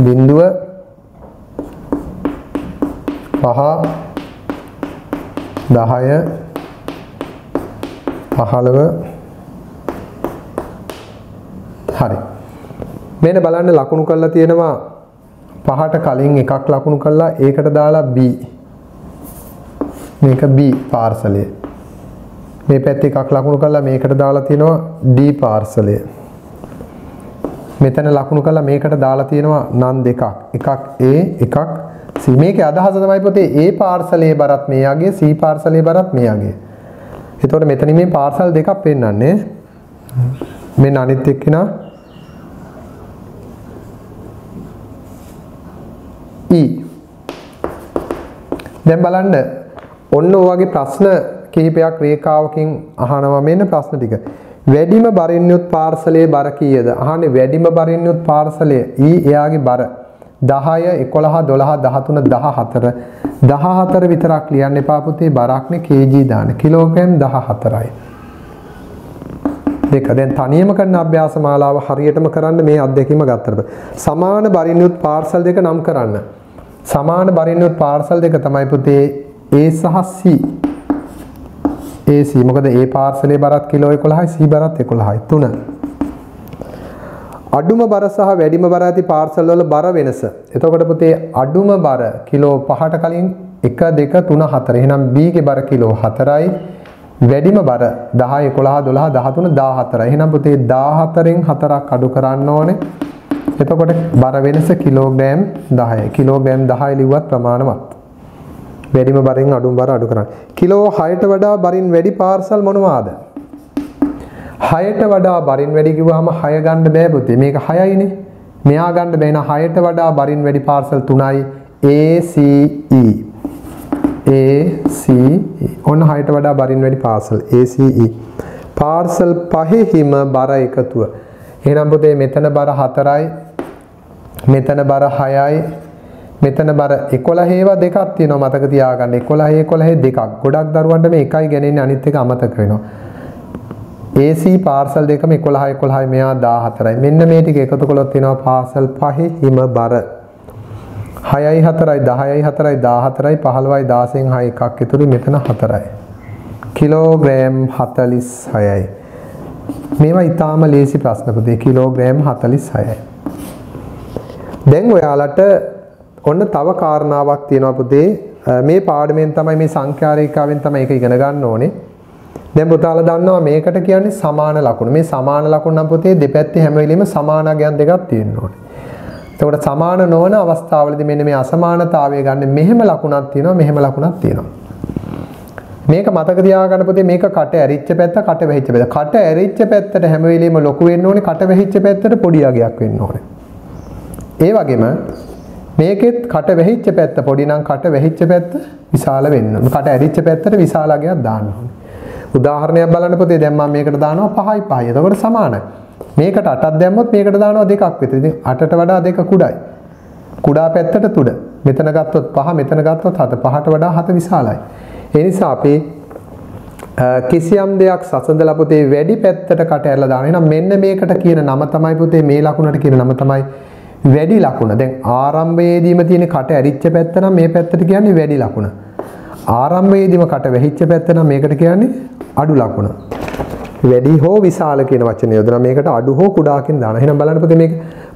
බිඳුව 5 10 15 හරි. මෙන්න බලන්න ලකුණු කරලා තියෙනවා 5ට කලින් එකක් ලකුණු කරලා ඒකට දාලා B. මේක B පාර්සලය. මේ පැත්තේ එකක් ලකුණු කරලා මේකට දාලා තියෙනවා D පාර්සලය. මෙතන ලකුණු කරලා මේකට දාලා තියෙනවා නම් දෙකක්. එකක් A එකක් C. මේකේ අදහස තමයි පුතේ A පාර්සලයේ බරත් මේ යගේ C පාර්සලයේ බරත් මේ යගේ. එතකොට මෙතන මේ පාර්සල් දෙකක් පෙන්නන්නේ. මෙන්න අනිත් එක්කිනා E. දැන් බලන්න ඔන්න ඔය වගේ ප්‍රශ්න කිහිපයක් රේඛාවකින් අහනවා. මෙන්න ප්‍රශ්න ටික. වැඩිම බරින් යුත් පාර්සලයේ බර කීයද? අහන්නේ වැඩිම බරින් යුත් පාර්සලය E එයාගේ බර 10 11 12 13 14 විතරක් ලියන්න එපා පුතේ. බරක්නේ kg දාන්න. කිලෝග්‍රෑම් 14යි. දෙක දැන් තනියම කරන අභ්‍යාස මාලාව හරියටම කරන්න මේ අත්දැකීම ගත්තට සමාන බරින් යුත් පාර්සල් දෙක නම් කරන්න. සමාන බරින් යුත් පාර්සල් දෙක තමයි පුතේ A සහ C. AC මොකද A පාර්සලයේ බරත් කිලෝ 11යි C බරත් 11යි 3. අඩුම බර සහ වැඩිම බර ඇති පාර්සල් වල බර වෙනස. එතකොට පුතේ අඩුම බර කිලෝ 5ට කලින් 1 2 3 4. එහෙනම් B ගේ බර කිලෝ 4යි. වැඩිම බර 10 11 12 13 14. එහෙනම් පුතේ 14න් 4ක් අඩු කරන්න ඕනේ. එතකොට බර වෙනස කිලෝග්‍රෑම් 10යි. කිලෝග්‍රෑම් 10 ලිව්වත් ප්‍රමාණවත්. වැඩිම බරෙන් අඩුම බර අඩු කරන්න. කිලෝ 6ට වඩා බරින් වැඩි පාර්සල් මොනවාද? 6ට වඩා බරින් වැඩි කිව්වහම 6 ගන්න බෑ පුතේ. මේක 6යිනේ. මෙයා ගන්න බෑ නා 6ට වඩා බරින් වැඩි පාර්සල් 3යි. ACE. ඔන්න 6ට වඩා බරින් වැඩි පාර්සල් ACE. පාර්සල් 5හිම බර එකතුව. එහෙනම් පුතේ මෙතන බර 4යි. මෙතන බර 6යි. මෙතන බර 11 ඒවා දෙකක් තියෙනවා මතක තියාගන්න. 11 දෙකක්. ගොඩක් දරුවන්ට මේ එකයි ගණන්නේ අනිත් එක අමතක වෙනවා. AC පාර්සල් දෙකම 11 මෙයා 14යි. මෙන්න මේ ටික එකතු කළොත් තියෙනවා පාර්සල් 5හිම බර 6යි 4යි 10යි 4යි 14යි 15යි 16න් 6 එකක් ඉතුරු මෙතන 4යි. කිලෝග්‍රෑම් 46යි. මේවා ඊටාම ලේසි ප්‍රශ්න පුතේ. කිලෝග්‍රෑම් 46යි. දැන් ඔයාලට ඔන්න තව කාරණාවක් තියෙනවා පුතේ. මේ පාඩමෙන් තමයි මේ සංඛ්‍යා රේඛාවෙන් තමයි ඒක ඉගෙන ගන්න ඕනේ. දැන් පුතාලා දන්නවා මේකට කියන්නේ සමාන ලකුණු. මේ සමාන ලකුණු නම් පුතේ දෙපැත්තේ හැම වෙලෙම සමාන අගයන් දෙකක් තියෙන්න ඕනේ. එතකොට සමාන නොවන අවස්ථාවලදී මෙන්න මේ අසමානතාවය ගන්න මෙහෙම ලකුණක් තියෙනවා මෙහෙම ලකුණක් තියෙනවා. මේක මතක තියාගන්න පුතේ මේක කට ඇරිච්ච පැත්ත කට වැහිච්ච පැත්ත. කට ඇරිච්ච පැත්තට හැම වෙලෙම ලොකු වෙන්න ඕනේ කට වැහිච්ච පැත්තට පොඩි අගයක් වෙන්න ඕනේ. ඒ වගේම මේකෙත් කට වැහිච්ච පැත්ත පොඩි නම් කට වැහිච්ච පැත්ත විශාල වෙන්න ඕනේ. කට ඇරිච්ච පැත්තට විශාල අගයක් දාන්න ඕනේ. උදාහරණයක් බලන්න පුතේ දැන් මම මේකට දානවා 5යි 5යි. එතකොට සමානයි. මේකට 8ක් දැම්මොත් මේකට දානවා 2ක් විතර. ඉතින් 8ට වඩා 2 කුඩායි. කුඩා පැත්තට තුඩ. මෙතන ගත්තොත් 5 මෙතන ගත්තොත් 7. 5ට වඩා 7 විශාලයි. ඒ නිසා අපි කිසියම් දෙයක් සසඳලා පුතේ වැඩි පැත්තට කට ඇරලා දානවා. එහෙනම් මෙන්න මේකට කියන නම තමයි පුතේ මේ ලකුණට කියන නම තමයි වැඩි ලකුණ. දැන් ආරම්භයේදීම තියෙන කට ඇරිච්ච පැත්ත නම් මේ පැත්තට කියන්නේ වැඩි ලකුණ. ආරම්භයේදීම කට වැහිච්ච පැත්ත නම් මේකට කියන්නේ අඩු ලකුණ. වැඩි හෝ විශාල කියන වචනේ යොදනවා. මේකට අඩු හෝ කුඩා කියන දානවා. එහෙනම් බලන්න පුතේ මේක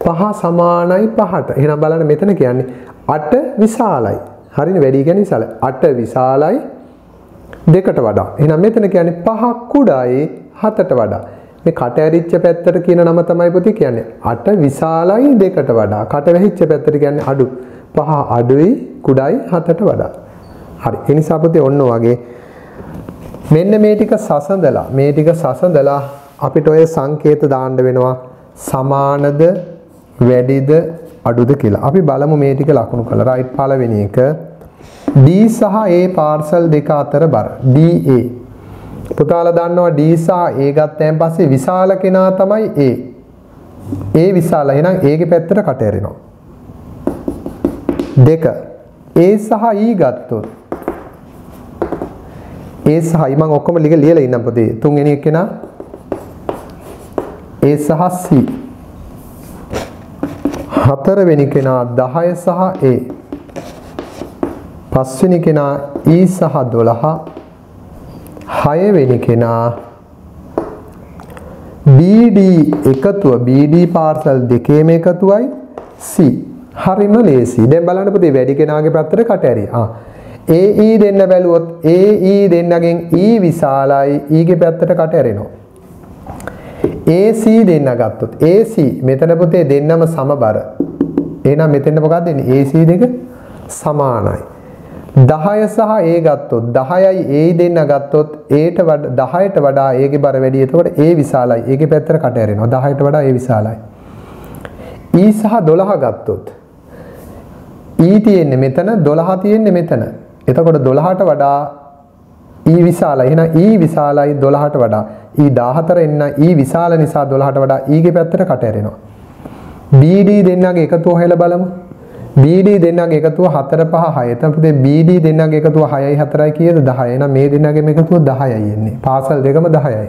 5 සමානයි 5ට. එහෙනම් බලන්න මෙතන කියන්නේ 8 විශාලයි. හරිනේ වැඩි කියන්නේ විශාලයි. 8 විශාලයි 2ට වඩා. එහෙනම් මෙතන කියන්නේ 5 කුඩායි 7ට වඩා. මේ කට ඇරිච්ච පැත්තට කියන නම තමයි පුතේ කියන්නේ 8 විශාලයි 2ට වඩා. කට වැහිච්ච පැත්තට කියන්නේ අඩු. 5 අඩුයි කුඩායි 7ට වඩා. හරි. ඒ නිසා පුතේ ඔන්න වගේ මෙන්න මේ ටික සසඳලා අපිට ඔය සංකේත දාන්න වෙනවා සමානද වැඩිද අඩුද කියලා. අපි බලමු මේ ටික ලකුණු කරලා. රයිට් පළවෙනි එක D සහ A පාර්සල් දෙක අතර බර. DA. පුතාලා දන්නවා D සහ A ගත්තයින් පස්සේ විශාල කෙනා තමයි A. A විශාල. එහෙනම් A ගේ පැත්තට කට ඇරෙනවා. 2 A සහ E ගත්තොත් A සහ E මම ඔක්කොම ලියලා ඉන්නම් පුතේ. තුන්වෙනි එකේනා A සහ C. හතරවෙනි කෙනා 10 සහ A. පස්වෙනි කෙනා E සහ 12. හයවෙනි කෙනා BD එකතුව BD පාර්සල් දෙකේම එකතුවයි C. හරිම ලේසි. දැන් බලන්න පුතේ වැඩි කෙනාගේ පැත්තට කට ඇරි. AE දෙන්න බැලුවොත් AE දෙන්නගෙන් E විශාලයි E ගේ පැත්තට කට ඇරෙනවා. AC දෙන්න ගත්තොත් AC මෙතන පුතේ දෙන්නම සමබර. එහෙනම් මෙතෙන්ද මොකක්ද දෙන්නේ? AC දෙක සමානයි. 10 සහ A ගත්තොත් 10යි A දෙන්න ගත්තොත් Aට වඩා 10ට වඩා A ගේ බර වැඩි. එතකොට A විශාලයි. A ගේ පැත්තට කට ඇරෙනවා. 10ට වඩා A විශාලයි. E සහ 12 ගත්තොත් E තියෙන්නේ මෙතන 12 තියෙන්නේ මෙතන. එතකොට 12ට වඩා E විශාලයි. එහෙනම් E විශාලයි 12ට වඩා. E 14 එන්න E විශාල නිසා 12ට වඩා E ගේ පැත්තට කට ඇරෙනවා. BD දෙන්නගේ එකතුව හොයලා බලමු. BD දෙන්නගේ එකතුව 4 5 6. එතකොට BD දෙන්නගේ එකතුව 6යි 4යි කීයද 10. එහෙනම් මේ දෙන්නගේම එකතුව 10යි එන්නේ. පාර්සල් දෙකම 10යි.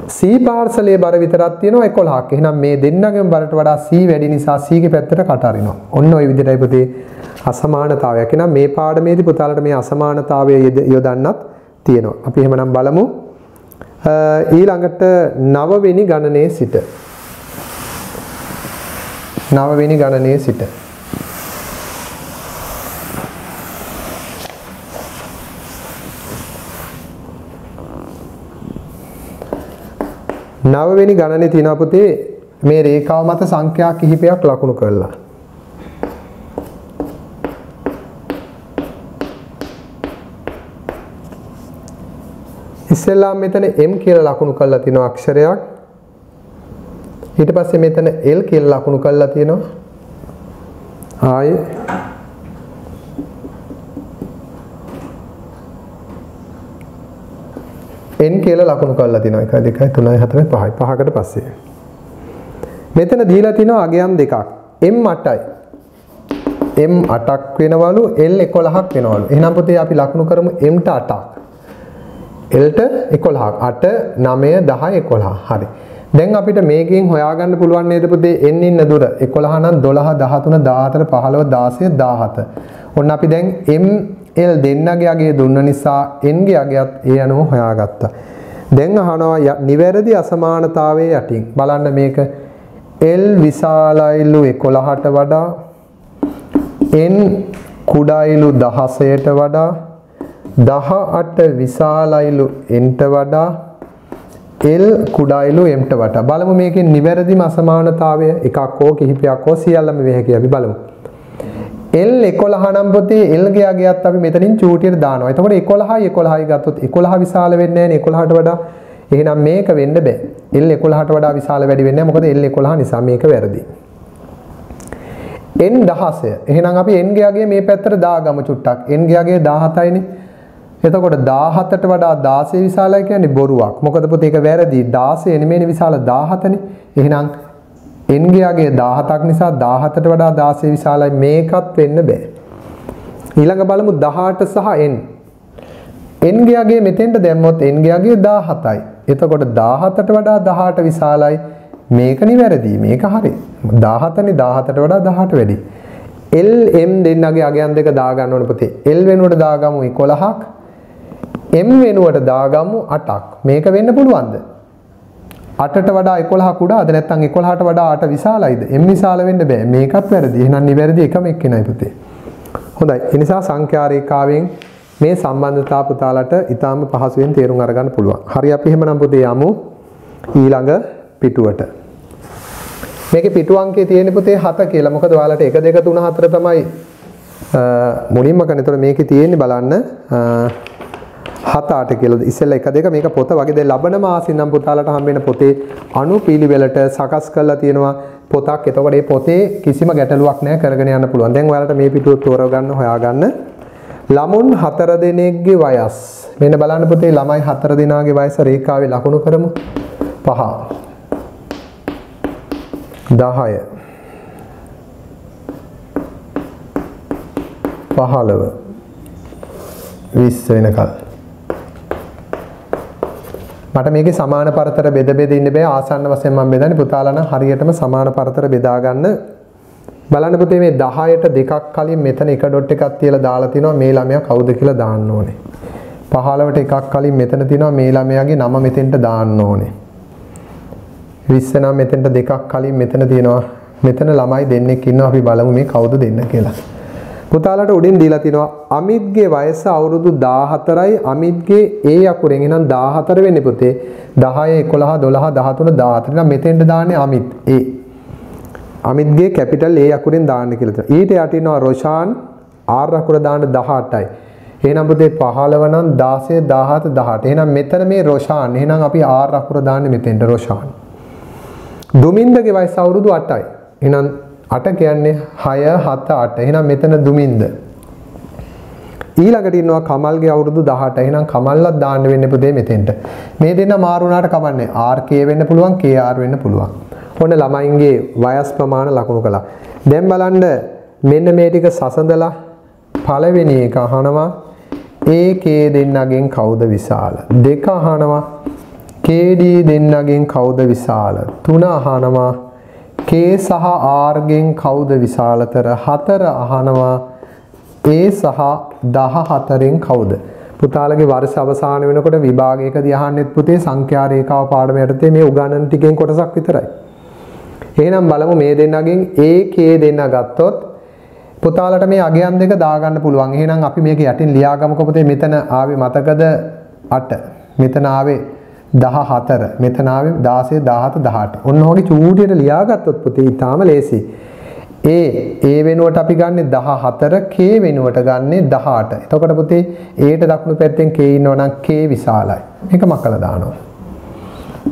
C පාර්සලයේ බර විතරක් තියෙනවා 11ක්. එහෙනම් මේ දෙන්නගේම බරට වඩා C වැඩි නිසා C ගේ පැත්තට කට අරිනවා. ඔන්න ඔය විදිහටයි පුතේ අසමානතාවයක්. එහෙනම් මේ පාඩමේදී පුතාලට මේ අසමානතාවය යොදන්නත් තියෙනවා. අපි එහෙමනම් බලමු. ඊළඟට 9 වෙනි ගණනයේ සිට 9 වෙනි ගණනයේ සිට 9 වෙනි ගණනේ තියෙනවා පුතේ මේ රේඛාව මත සංඛ්‍යා කිහිපයක් ලකුණු කරලා. ඉස්සෙල්ලාම මෙතන M කියලා ලකුණු කරලා තියෙනවා අක්ෂරයක්. ඊට පස්සේ මෙතන L කියලා ලකුණු කරලා තියෙනවා. ආයේ n කියලා ලකුණු කරලා තිනවා 1 2 3 4 5යි 5කට පස්සේ මෙතන දීලා තිනවා අගයන් දෙකක් m 8යි m 8ක් වෙනවලු l 11ක් වෙනවලු එහෙනම් පුතේ අපි ලකුණු කරමු m ට 8ක් l ට 11ක් 8 9 10 11 හරි දැන් අපිට මේකෙන් හොයාගන්න පුළුවන් නේද පුතේ n ඉන්න දුර 11 නම් 12 13 14 15 16 17 ඔන්න අපි දැන් m L දෙන්නගේ අගය දුන්න නිසා n ගේ අගයත් ඒ අනුව හොයාගත්තා. දැන් අහනවා නිවැරදි අසමානතාවයේ යටින් බලන්න මේක L විශාලයිලු 11ට වඩා n කුඩායිලු 16ට වඩා 18 විශාලයිලු nට වඩා L කුඩායිලු mට වඩා. බලමු මේකේ නිවැරදිම අසමානතාවය එකක් හෝ කිහිපයක් හෝ සියල්ලම වේ හැකියි අපි බලමු. L 11 නම් පොතේ L ගේ අගයත් අපි මෙතනින් චූටියට දානවා. එතකොට 11යි 11යි ගත්තොත් 11 විශාල වෙන්නේ නැහැ නේ 11ට වඩා. එහෙනම් මේක වෙන්න බෑ. L 11ට වඩා විශාල වැඩි වෙන්නේ නැහැ. මොකද L 11 නිසා මේක වැරදි. N 16. එහෙනම් අපි N ගේ අගය මේ පැත්තට දාගමු චුට්ටක්. N ගේ අගය 17යිනේ. එතකොට 17ට වඩා 16 විශාලයි කියන්නේ බොරුවක්. මොකද පුතේ ඒක වැරදි. 16 නෙමෙයිනේ විශාල 17නේ. එහෙනම් n ගේ අගය 17ක් නිසා 17ට වඩා 16 විශාලයි මේකත් වෙන්න බෑ. ඊළඟ බලමු 18 සහ n. n ගේ අගය මෙතෙන්ට දැම්මොත් n ගේ අගය 17යි. එතකොට 17ට වඩා 18 විශාලයි මේක නිවැරදි. මේක හරි. 17නේ 17ට වඩා 18 වැඩි. L m දෙන්නගේ අගයන් දෙක දා ගන්න ඕනේ පුතේ. L වෙනුවට දාගමු 11ක්. m වෙනුවට දාගමු 8ක්. මේක වෙන්න පුළුවන්ද? 8ට වඩා 11 කුඩාද නැත්නම් 11ට වඩා 8 විශාලයිද? m විශාල වෙන්න බෑ. මේකත් වැරදි. එහෙනම් නිවැරදි එකම එක්කෙනයි පුතේ. හොඳයි. ඒ නිසා සංඛ්‍යා රේඛාවෙන් මේ සම්බන්ධතා පුතාලට ඊටාම පහසුවෙන් තේරුම් අරගන්න පුළුවන්. හරි අපි එහෙමනම් පුතේ යමු ඊළඟ පිටුවට. මේකේ පිටු අංකයේ තියෙන පුතේ 7 කියලා. මොකද ඔයාලට 1 2 3 4 තමයි මුලින්ම කරන්නේ. ඒතකොට මේකේ තියෙන්නේ බලන්න 7 8 කියලා. ඉස්සෙල්ලා 1 2 මේක පොත වගේ දැන් ලබන මාසින් නම් පුතාලට හම්බෙන පොතේ අනුපිළිවෙලට සකස් කරලා තියෙනවා පොතක්. එතකොට මේ පොතේ කිසිම ගැටලුවක් නැහැ කරගෙන යන්න පුළුවන්. දැන් ඔයාලට මේ පිටුව තෝරගන්න හොයාගන්න. ළමුන් 4 දෙනෙක්ගේ වයස්. මෙන්න බලන්න පුතේ ළමයි 4 දෙනාගේ වයස රේඛාවේ ලකුණු කරමු. 5 10 15 20 වෙනකල්. මට මේකේ සමාන පරතර බෙද ඉන්න බෑ ආසන්න වශයෙන් මම බෙදන්නේ පුතාලා නම් හරියටම සමාන පරතර බෙදා ගන්න. බලන්න පුතේ මේ 10ට දෙකක් කලින් මෙතන එක ඩොට් එකක් තියලා දාලා තිනවා මේ ළමයා කවුද කියලා දාන්න ඕනේ. 15ට එකක් කලින් මෙතන තිනවා මේ ළමයාගේ නම මෙතෙන්ට දාන්න ඕනේ. 20 නම් මෙතෙන්ට දෙකක් කලින් මෙතන තියනවා මෙතන ළමයි දෙන්නෙක් ඉන්නවා අපි බලමු මේ කවුද දෙන්න කියලා. පුතාලට උඩින් දීලා තිනවා අමිත්ගේ වයස අවුරුදු 14යි අමිත්ගේ ඒ අකුරෙන් එහෙනම් 14 වෙන්නේ පුතේ 10 11 12 13 14 නම් මෙතෙන්ට දාන්නේ අමිත් ඒ අමිත්ගේ කැපිටල් ඒ අකුරෙන් දාන්න කියලා තියෙනවා. ඊට යටිනවා රොෂාන් ආර් අකුර දාන්න 18යි. එහෙනම් පුතේ 15 නම් 16 17 18. එහෙනම් මෙතන මේ රොෂාන්. එහෙනම් අපි ආර් අකුර දාන්නේ මෙතෙන්ට රොෂාන්. දුමින්දගේ වයස අවුරුදු 8යි. එහෙනම් 8 කියන්නේ 6 7 8. එහෙනම් මෙතන දුමින්ද. ඊළඟට ඉන්නවා කමල්ගේ අවුරුදු 18. එහෙනම් කමල්ලත් දාන්න වෙන්නේ පුතේ මෙතෙන්ට. මේ දෙන්න මාරු වුණාට කමන්නේ. RK වෙන්න පුළුවන්, KR වෙන්න පුළුවන්. ඔන්න ළමයින්ගේ වයස් ප්‍රමාණ ලකුණු කළා. දැන් බලන්න මෙන්න මේ ටික සසඳලා පළවෙනි එක අහනවා AK දෙන්නගෙන් කවුද විශාල? දෙක අහනවා KD දෙන්නගෙන් කවුද විශාල? තුන අහනවා K සහ R ගෙන් කවුද විශාලතර? 4 අහනවා A සහ 14න් කවුද? පුතාලගේ වර්ෂ අවසාන වෙනකොට විභාගයකදී අහන්නෙත් පුතේ සංඛ්‍යා රේඛාව පාඩම යටතේ මේ උගන්වන ටිකෙන් කොටසක් විතරයි. එහෙනම් බලමු මේ දෙන්නගෙන් A K දෙන්න ගත්තොත් පුතාලට මේ අගයන් දෙක දාගන්න පුළුවන්. එහෙනම් අපි මේක යටින් ලියාගමුකෝ පුතේ. මෙතන ආවේ මතකද 8. මෙතන ආවේ 14 මෙතන ආවේ 16 17 18. ඔන්න ඔයගේ චූටියට ලියාගත්තොත් පුතේ ඊටාම ලේසි. A වෙනුවට අපි ගන්නෙ 14 K වෙනුවට ගන්නෙ 18. එතකොට පුතේ A ට දකුණු පැත්තෙන් K ඉන්නවා නම් K විශාලයි. මේක මකලා දානවා.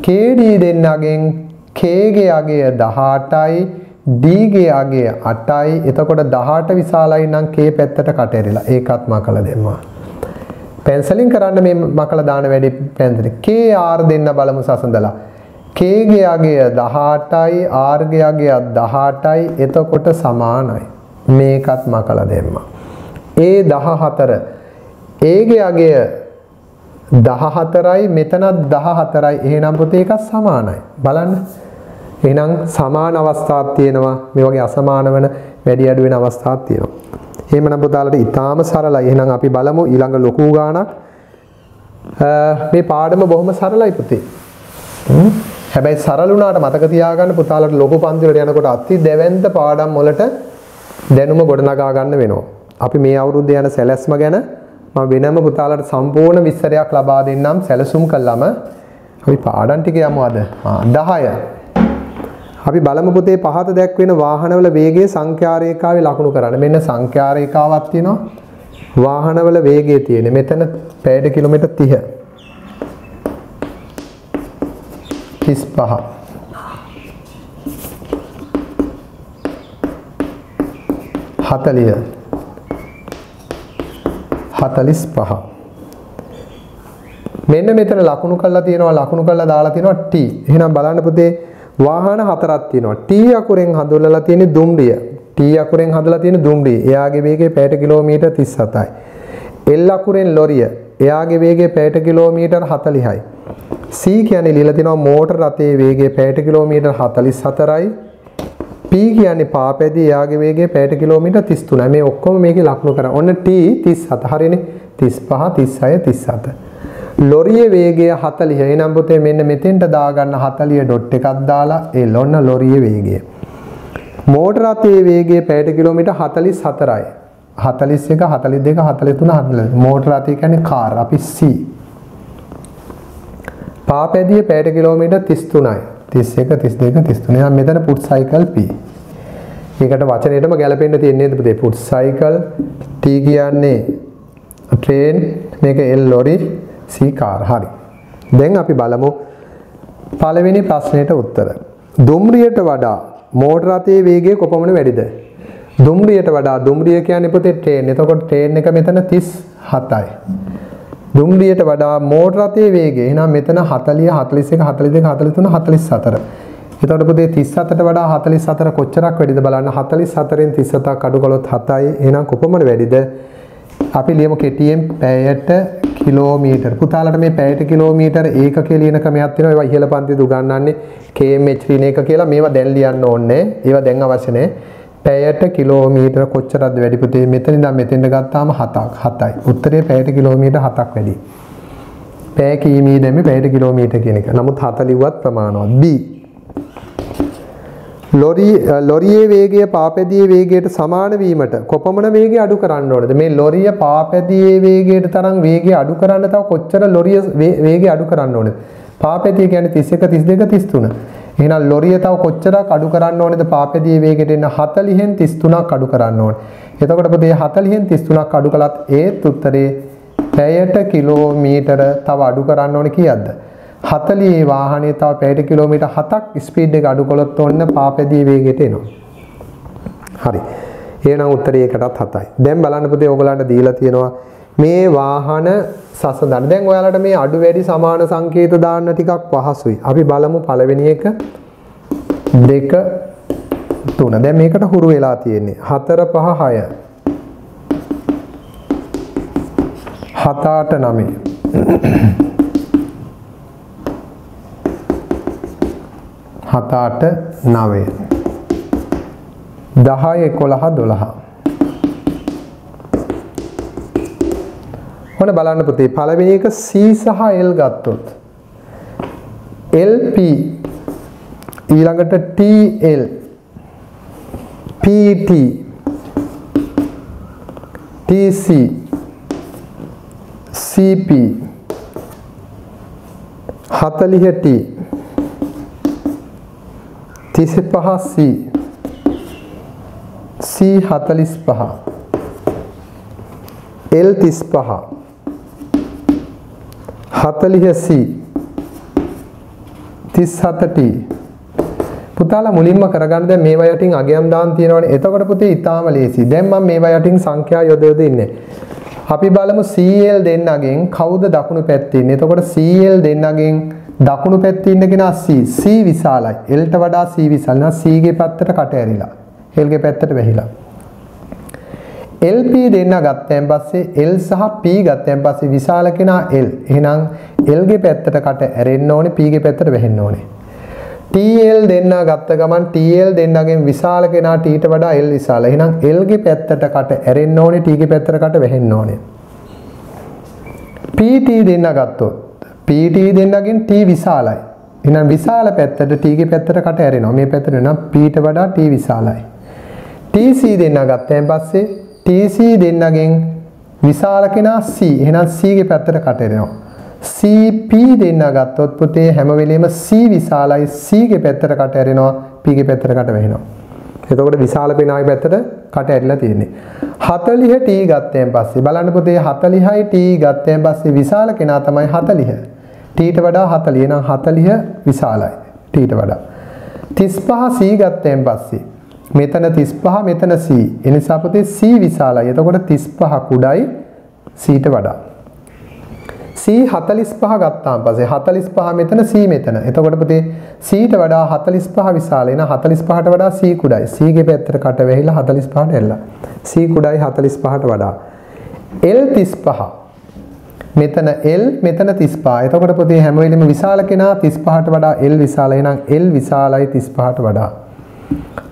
KD දෙන්නගෙන් K ගේ අගය 18යි D ගේ අගය 8යි. එතකොට 18 විශාලයි නම් K පැත්තට කට ඇරිලා. ඒකත් මකලා දෙන්නවා. පැන්සලින් කරන්න මේ මකලා දාන වැඩි පැන්සලි. KR දෙන්න බලමු සසඳලා. K ගේ අගය 18යි R ගේ අගය 18යි. එතකොට සමානයි. මේකත් මකලා දෙන්නවා. A 14 A ගේ අගය 14යි මෙතනත් 14යි. එහෙනම් පුතේ එකක් සමානයි. බලන්න. එහෙනම් සමාන අවස්ථාවක් තියෙනවා. මේ වගේ අසමාන වෙන වැඩි අඩු වෙන අවස්ථාවක් තියෙනවා. එහෙමනම් පුතාලට ඊටාම සරලයි. එහෙනම් අපි බලමු ඊළඟ ලොකු ගානක්. මේ පාඩම බොහොම සරලයි පුතේ. හැබැයි සරල වුණාට මතක තියාගන්න පුතාලට ලොකු පන්ති වලට යනකොට අති දැවැන්ත පාඩම් වලට දැනුම ගොඩනගා ගන්න වෙනවා. අපි මේ අවුරුද්දේ යන සැලැස්ම ගැන මම වෙනම පුතාලට සම්පූර්ණ විස්තරයක් ලබා දෙන්නම් සැලසුම් කළාම අපි පාඩම් ටික යමු අද 10 අපි බලමු පුතේ පහත දැක්වෙන වාහනවල වේගය සංඛ්‍යා රේඛාවේ ලකුණු කරන්න. මෙන්න සංඛ්‍යා රේඛාවක් තියෙනවා. වාහනවල වේගය තියෙන්නේ මෙතන පැයට කිලෝමීටර් 30 35 40 45 මෙන්න මෙතන ලකුණු කරලා තියෙනවා ලකුණු කරලා දාලා තියෙනවා T. එහෙනම් බලන්න පුතේ වාහන හතරක් තියෙනවා. T අකුරෙන් හඳුන්වලා තියෙන දුම්රිය. T අකුරෙන් හදලා තියෙන දුම්රිය. එයාගේ වේගය පැයට කිලෝමීටර් 37යි. L අකුරෙන් ලොරිය. එයාගේ වේගය පැයට කිලෝමීටර් 40යි. C කියන්නේ ලියලා තියෙනවා මෝටර රථයේ වේගය පැයට කිලෝමීටර් 44යි. P කියන්නේ පාපැදී එයාගේ වේගය පැයට කිලෝමීටර් 33යි. මේ ඔක්කොම මේකේ ලකුණු කරා. ඔන්න T 37 හරිනේ. 35 36 37. ලොරියේ වේගය 40. එහෙනම් පුතේ මෙන්න මෙතෙන්ට දාගන්න 40 ඩොට් එකක් දාලා ඒ ඔන්න ලොරියේ වේගය. මෝටර රථයේ වේගය පැයට කිලෝමීටර් 44යි. 41 42 43 44. මෝටර රථය කියන්නේ කාර්. අපි C. පාපැදිය පැයට කිලෝමීටර් 33යි. 31 32 33. එහෙනම් මෙතන පුට් සයිකල් P. ඒකට වචනයටම ගැලපෙන්න තියෙන්නේ නේද පුතේ? පුට් සයිකල් T කියන්නේ ට්‍රේන් මේක L ලොරි C කාර්. හරි. දැන් අපි බලමු පළවෙනි ප්‍රශ්නෙට උත්තර. දුම්රියට වඩා මෝටර රථයේ වේගය කොපමණ වැඩිද? දුම්රියට වඩා දුම්රිය කියන්නේ පුතේ ට්‍රේන්. එතකොට ට්‍රේන් එක මෙතන 37යි. දුම්රියට වඩා මෝටර රථයේ වේගය. එහෙනම් මෙතන 40 41 42 43 44. එතකොට පුතේ 37ට වඩා 44 කොච්චරක් වැඩිද බලන්න. 44න් 37ක් අඩු කළොත් 7යි. එහෙනම් කොපමණ වැඩිද? අපි ලියමු කෙටියෙන් පැයට කිලෝමීටර්. පුතාලට මේ පැයට කිලෝමීටර් ඒකකයේ ලියන ක්‍රමයක් තියෙනවා. ඒවා ඉහළ පන්තියේ උගන්වන්නේ kmh ලියන එක කියලා. මේවා දැන් ලියන්න ඕනේ. ඒවා දැන් අවශ්‍ය නැහැ. පැයට කිලෝමීටර් කොච්චරද වැඩි පුතේ? මෙතන ඉඳන් මෙතෙන්ට ගත්තාම 7යි. උත්තරේ පැයට කිලෝමීටර් 7ක් වැඩි. පැය කීමී දැම්මේ පැයට කිලෝමීටර් කියන එක. නමුත් 7 ලිව්වත් ප්‍රමාණවත්. B. ලොරියේ වේගය පාපැදියේ වේගයට සමාන වීමට කොපමණ වේගය අඩු කරන්න ඕනද? මේ ලොරිය පාපැදියේ වේගයට තරම් වේගය අඩු කරන්න තව කොච්චර ලොරිය වේගය අඩු කරන්න ඕනද? පාපැදිය කියන්නේ 31 32 33. එහෙනම් ලොරිය තව කොච්චරක් අඩු කරන්න ඕනද පාපැදියේ වේගයට එන්න 40න් 33ක් අඩු කරන්න ඕනේ. එතකොට පුතේ 40න් 33ක් අඩු කළත් ඒත් උත්තරේ පැයට කිලෝමීටර තව අඩු කරන්න ඕනේ කීයක්ද? 40 වාහනේ තව පැයට කිලෝමීටර් 7ක් ස්පීඩ් එක අඩු කළොත් ඔන්න පාපැදියේ වේගයට එනවා. හරි. එහෙනම් උත්තරේ ඒකටත් 7යි. දැන් බලන්න පුතේ ඔයගලන්ට දීලා තියෙනවා මේ වාහන සසඳන්න. දැන් ඔයාලට මේ අඩු වැඩි සමාන සංකේත දාන්න ටිකක් පහසුයි. අපි බලමු පළවෙනි එක 2 3. දැන් මේකට හුරු වෙලා තියෙන්නේ 4 5 6 7 8 9 7 8 9 10 11 12. ඔන්න බලන්න පුතේ පළවෙනි එක C සහ L ගත්තොත් LP ඊළඟට TL PT TC CP 40T 35C C45 L35 40C 37T. පුතාලා මුලින්ම කරගන්න දැන් මේවා යටින් අගයන් දාන් තියෙනවනේ. එතකොට පුතේ ඊටාම ලේසි. දැන් මම මේවා යටින් සංඛ්‍යා යොද ඉන්නේ. අපි බලමු CL දෙන්නගෙන් කවුද දකුණු පැත්තේ ඉන්නේ. එතකොට CL දෙන්නගෙන් දකුණු පැත්තේ ඉන්න කෙනා C. C විශාලයි. L ට වඩා C විශාල. නම් C ගේ පැත්තට කට ඇරිලා. L ගේ පැත්තට වැහිලා. LP දෙන්න ගත්තයන් පස්සේ L සහ P ගත්තයන් පස්සේ විශාල කෙනා L. එහෙනම් L ගේ පැත්තට කට ඇරෙන්න ඕනේ, P ගේ පැත්තට වැහෙන්න ඕනේ. TL දෙන්න ගත්ත ගමන් TL දෙන්නගෙන් විශාල කෙනා T ට වඩා L විශාලයි. එහෙනම් L ගේ පැත්තට කට ඇරෙන්න ඕනේ, T ගේ පැත්තට කට වැහෙන්න ඕනේ. PT දෙන්න ගත්තොත් PT දෙන්නගෙන් T විශාලයි. එහෙනම් විශාල පැත්තට T ගේ පැත්තට කට ඇරෙනවා. මේ පැත්තට නම් P ට වඩා T විශාලයි. TC දෙන්න ගත්තයන් පස්සේ TC දෙන්නගෙන් විශාල කෙනා C. එහෙනම් C ගේ පැත්තට කට එනවා. CP දෙන්න ගත්තොත් පුතේ හැම වෙලෙම C විශාලයි C ගේ පැත්තට කට ඇරෙනවා P ගේ පැත්තට කට වැහෙනවා. එතකොට විශාල පෙනාගේ පැත්තට කට ඇරිලා තියෙන්නේ. 40 T ගත්තෙන් පස්සේ බලන්න පුතේ 40යි T ගත්තෙන් පස්සේ විශාල කෙනා තමයි 40. T ට වඩා 40 නම් 40 විශාලයි T ට වඩා. 35 C ගත්තෙන් පස්සේ මෙතන 35 මෙතන C. ඒ නිසා පුතේ C විශාලයි. එතකොට 35 කුඩයි C ට වඩා. C 45 ගත්තාම පස්සේ 45 මෙතන C මෙතන. එතකොට පුතේ C ට වඩා 45 විශාලයි. එහෙනම් 45ට වඩා C කුඩයි. C ගේ පැත්තට කට වැහිලා 45ට එල්ලලා. C කුඩයි 45ට වඩා. L 35. මෙතන L මෙතන 35. එතකොට පුතේ හැම වෙලෙම විශාල කෙනා 35ට වඩා L විශාලයි. එහෙනම් L විශාලයි 35ට වඩා.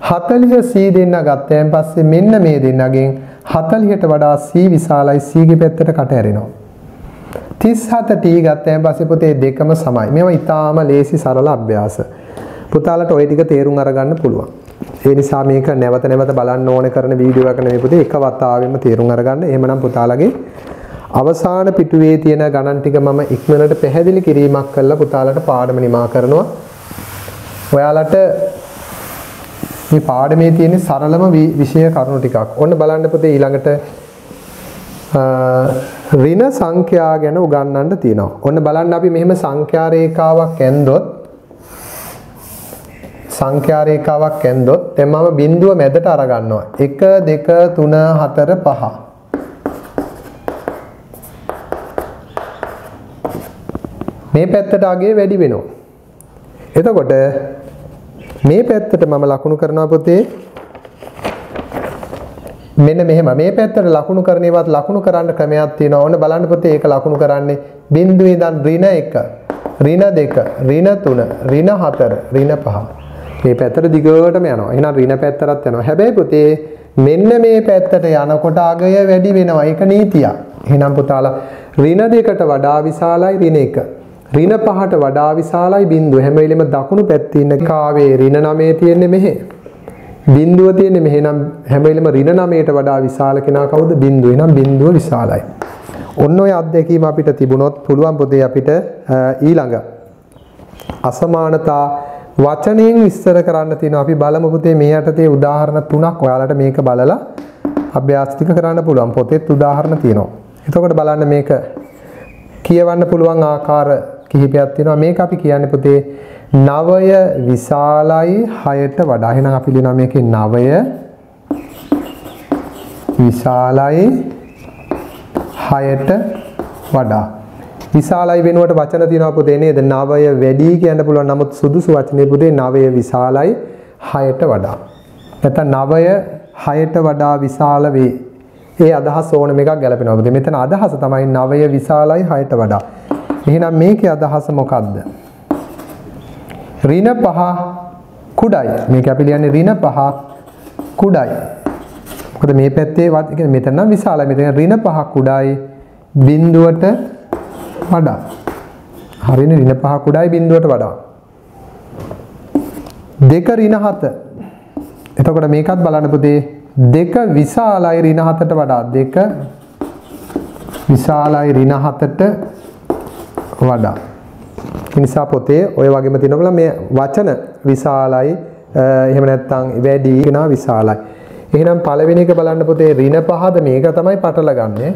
40 C දෙන්න ගත්තයන් පස්සේ මෙන්න මේ දෙන්නගෙන් 40ට වඩා C විශාලයි. C ගේ පැත්තට කට ඇරෙනවා. 37 T ගත්තයන් පස්සේ පුතේ දෙකම සමයි. මේවා ඊටාම ලේසි සරල අභ්‍යාස. පුතාලට ওই ටික තේරුම් අරගන්න පුළුවන්. ඒ නිසා මේක නැවත නැවත බලන්න ඕනේ කරන වීඩියෝ එක නෙවෙයි පුතේ එක වතාවෙම තේරුම් අරගන්න. එහෙමනම් පුතාලගේ අවසාන පිටුවේ තියෙන ගණන් ටික මම ඉක්මනට පැහැදිලි කිරීමක් කරලා පුතාලට පාඩම නිමා කරනවා. ඔයාලට මේ පාඩමේ තියෙන සරලම විෂය කරුණු ටිකක්. ඔන්න බලන්න පුතේ ඊළඟට ඍණ සංඛ්‍යා ගැන උගන්වන්න තියෙනවා. ඔන්න බලන්න අපි මෙහෙම සංඛ්‍යා රේඛාවක් ඇන්දොත් දැන් මම බිඳුව මැදට අර ගන්නවා. 1 2 3 4 5. මේ පැත්තට අගේ වැඩි වෙනවා. එතකොට මේ පැත්තට මම ලකුණු කරනවා පුතේ මෙන්න මෙහෙම මේ පැත්තට ලකුණු කරන්නේවත් ලකුණු කරන්න ක්‍රමයක් තියෙනවා. ඕන බලන්න පුතේ ඒක ලකුණු කරන්නේ බිඳුවේ ඉඳන් ඍණ 1 ඍණ 2 ඍණ 3 ඍණ 4 ඍණ 5. මේ පැත්තට දිගටම යනවා. එහෙනම් ඍණ පැත්තටත් යනවා. හැබැයි පුතේ මෙන්න මේ පැත්තට යනකොට අගය වැඩි වෙනවා. ඒක නීතියක්. එහෙනම් පුතාලා ඍණ 2ට වඩා විශාලයි ඍණ 1. ඍණ 5ට වඩා විශාලයි බිඳුව. හැම වෙලෙම දකුණු පැත්තේ ඉන්න කාවේ ඍණ 9 තියෙන්නේ මෙහෙ. බිඳුව තියෙන්නේ මෙහෙ නම් හැම වෙලෙම ඍණ 9ට වඩා විශාල කෙනා කවුද? බිඳුව. එහෙනම් බිඳුව විශාලයි. ඔන්න ඔය අත්දැකීම අපිට තිබුණොත් පුළුවන් පොතේ අපිට ඊළඟ අසමානතා වචනයෙන් විස්තර කරන්න තියෙනවා. අපි බලමු පුතේ මේ යටතේ උදාහරණ 3ක් ඔයාලට මේක බලලා අභ්‍යාස ටික කරන්න පුළුවන්. පොතේත් උදාහරණ තියෙනවා. එතකොට බලන්න මේක කියවන්න පුළුවන් ආකාර කිහිපයක් තියෙනවා. මේක අපි කියන්නේ පුතේ 9 විශාලයි 6ට වඩා. එහෙනම් අපි ලියනවා මේකේ 9 විශාලයි 6ට වඩා. විශාලයි වෙනුවට වචන තියෙනවා පුතේ නේද? 9 වැඩි කියන්න පුළුවන්. නමුත් සුදුසු වචනේ පුතේ 9 විශාලයි 6ට වඩා. නැත්නම් 9 6ට වඩා විශාල වේ. ඒ අදහස ඕනම එකක් ගැලපෙනවා. පුතේ මෙතන අදහස තමයි 9 විශාලයි 6ට වඩා. එහෙනම් මේකේ අදහස මොකක්ද? ඍණ 5 කුඩයි. මේක අපි ලියන්නේ ඍණ 5 කුඩයි. මොකද මේ පැත්තේ කියන්නේ මෙතන නම් විශාලයි. මෙතන ඍණ 5 කුඩයි බිඳුවට වඩා. හරිනේ ඍණ 5 කුඩයි බිඳුවට වඩා. 2 ඍණ 7. එතකොට මේකත් බලන්න පුතේ 2 විශාලයි ඍණ 7ට වඩා. 2 විශාලයි ඍණ 7ට වඩා. ඒ නිසා පොතේ ඔය වගේම තියෙනවා මේ වචන විශාලයි එහෙම නැත්නම් වැඩි කෙනා විශාලයි. එහෙනම් පළවෙනි එක බලන්න පොතේ ඍණ 5ද මේක තමයි පටල ගන්නෙ.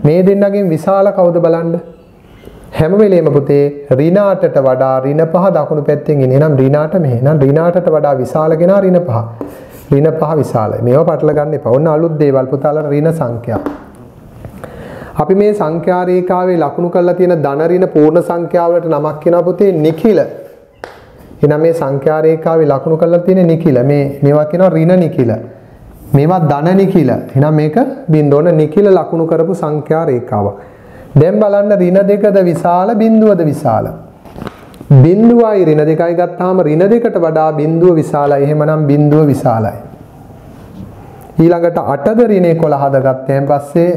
මේ දෙන්නගෙන් විශාල කවුද බලන්න? හැම වෙලේම පුතේ ඍණ 8ට වඩා ඍණ 5 දකුණු පැත්තෙන් එන්නේ. එහෙනම් ඍණ 8 මෙහෙ. එහෙනම් ඍණ 8ට වඩා විශාල කෙනා ඍණ 5. ඍණ 5 විශාලයි. මේවා පටල ගන්න එපා. ඔන්න අලුත් දේවල් පුතාලා ඍණ සංඛ්‍යා. අපි මේ සංඛ්‍යා රේඛාවේ ලකුණු කරලා තියෙන ධන ඍණ පූර්ණ සංඛ්‍යාවලට නමක් කියනවා පුතේ නිඛිල. එහෙනම් මේ සංඛ්‍යා රේඛාවේ ලකුණු කරලා තියෙන නිඛිල. මේවා කියනවා ඍණ නිඛිල. මේවා ධන නිඛිල. එහෙනම් මේක බිඳුවන නිඛිල ලකුණු කරපු සංඛ්‍යා රේඛාවක්. දැන් බලන්න ඍණ 2ද විශාල බිඳුවද විශාල? බිඳුවයි ඍණ 2යි ගත්තාම ඍණ 2ට වඩා බිඳුව විශාලයි. එහෙමනම් බිඳුව විශාලයි. ඊළඟට 8ද ඍණ 11ද ගත්තෙන් පස්සේ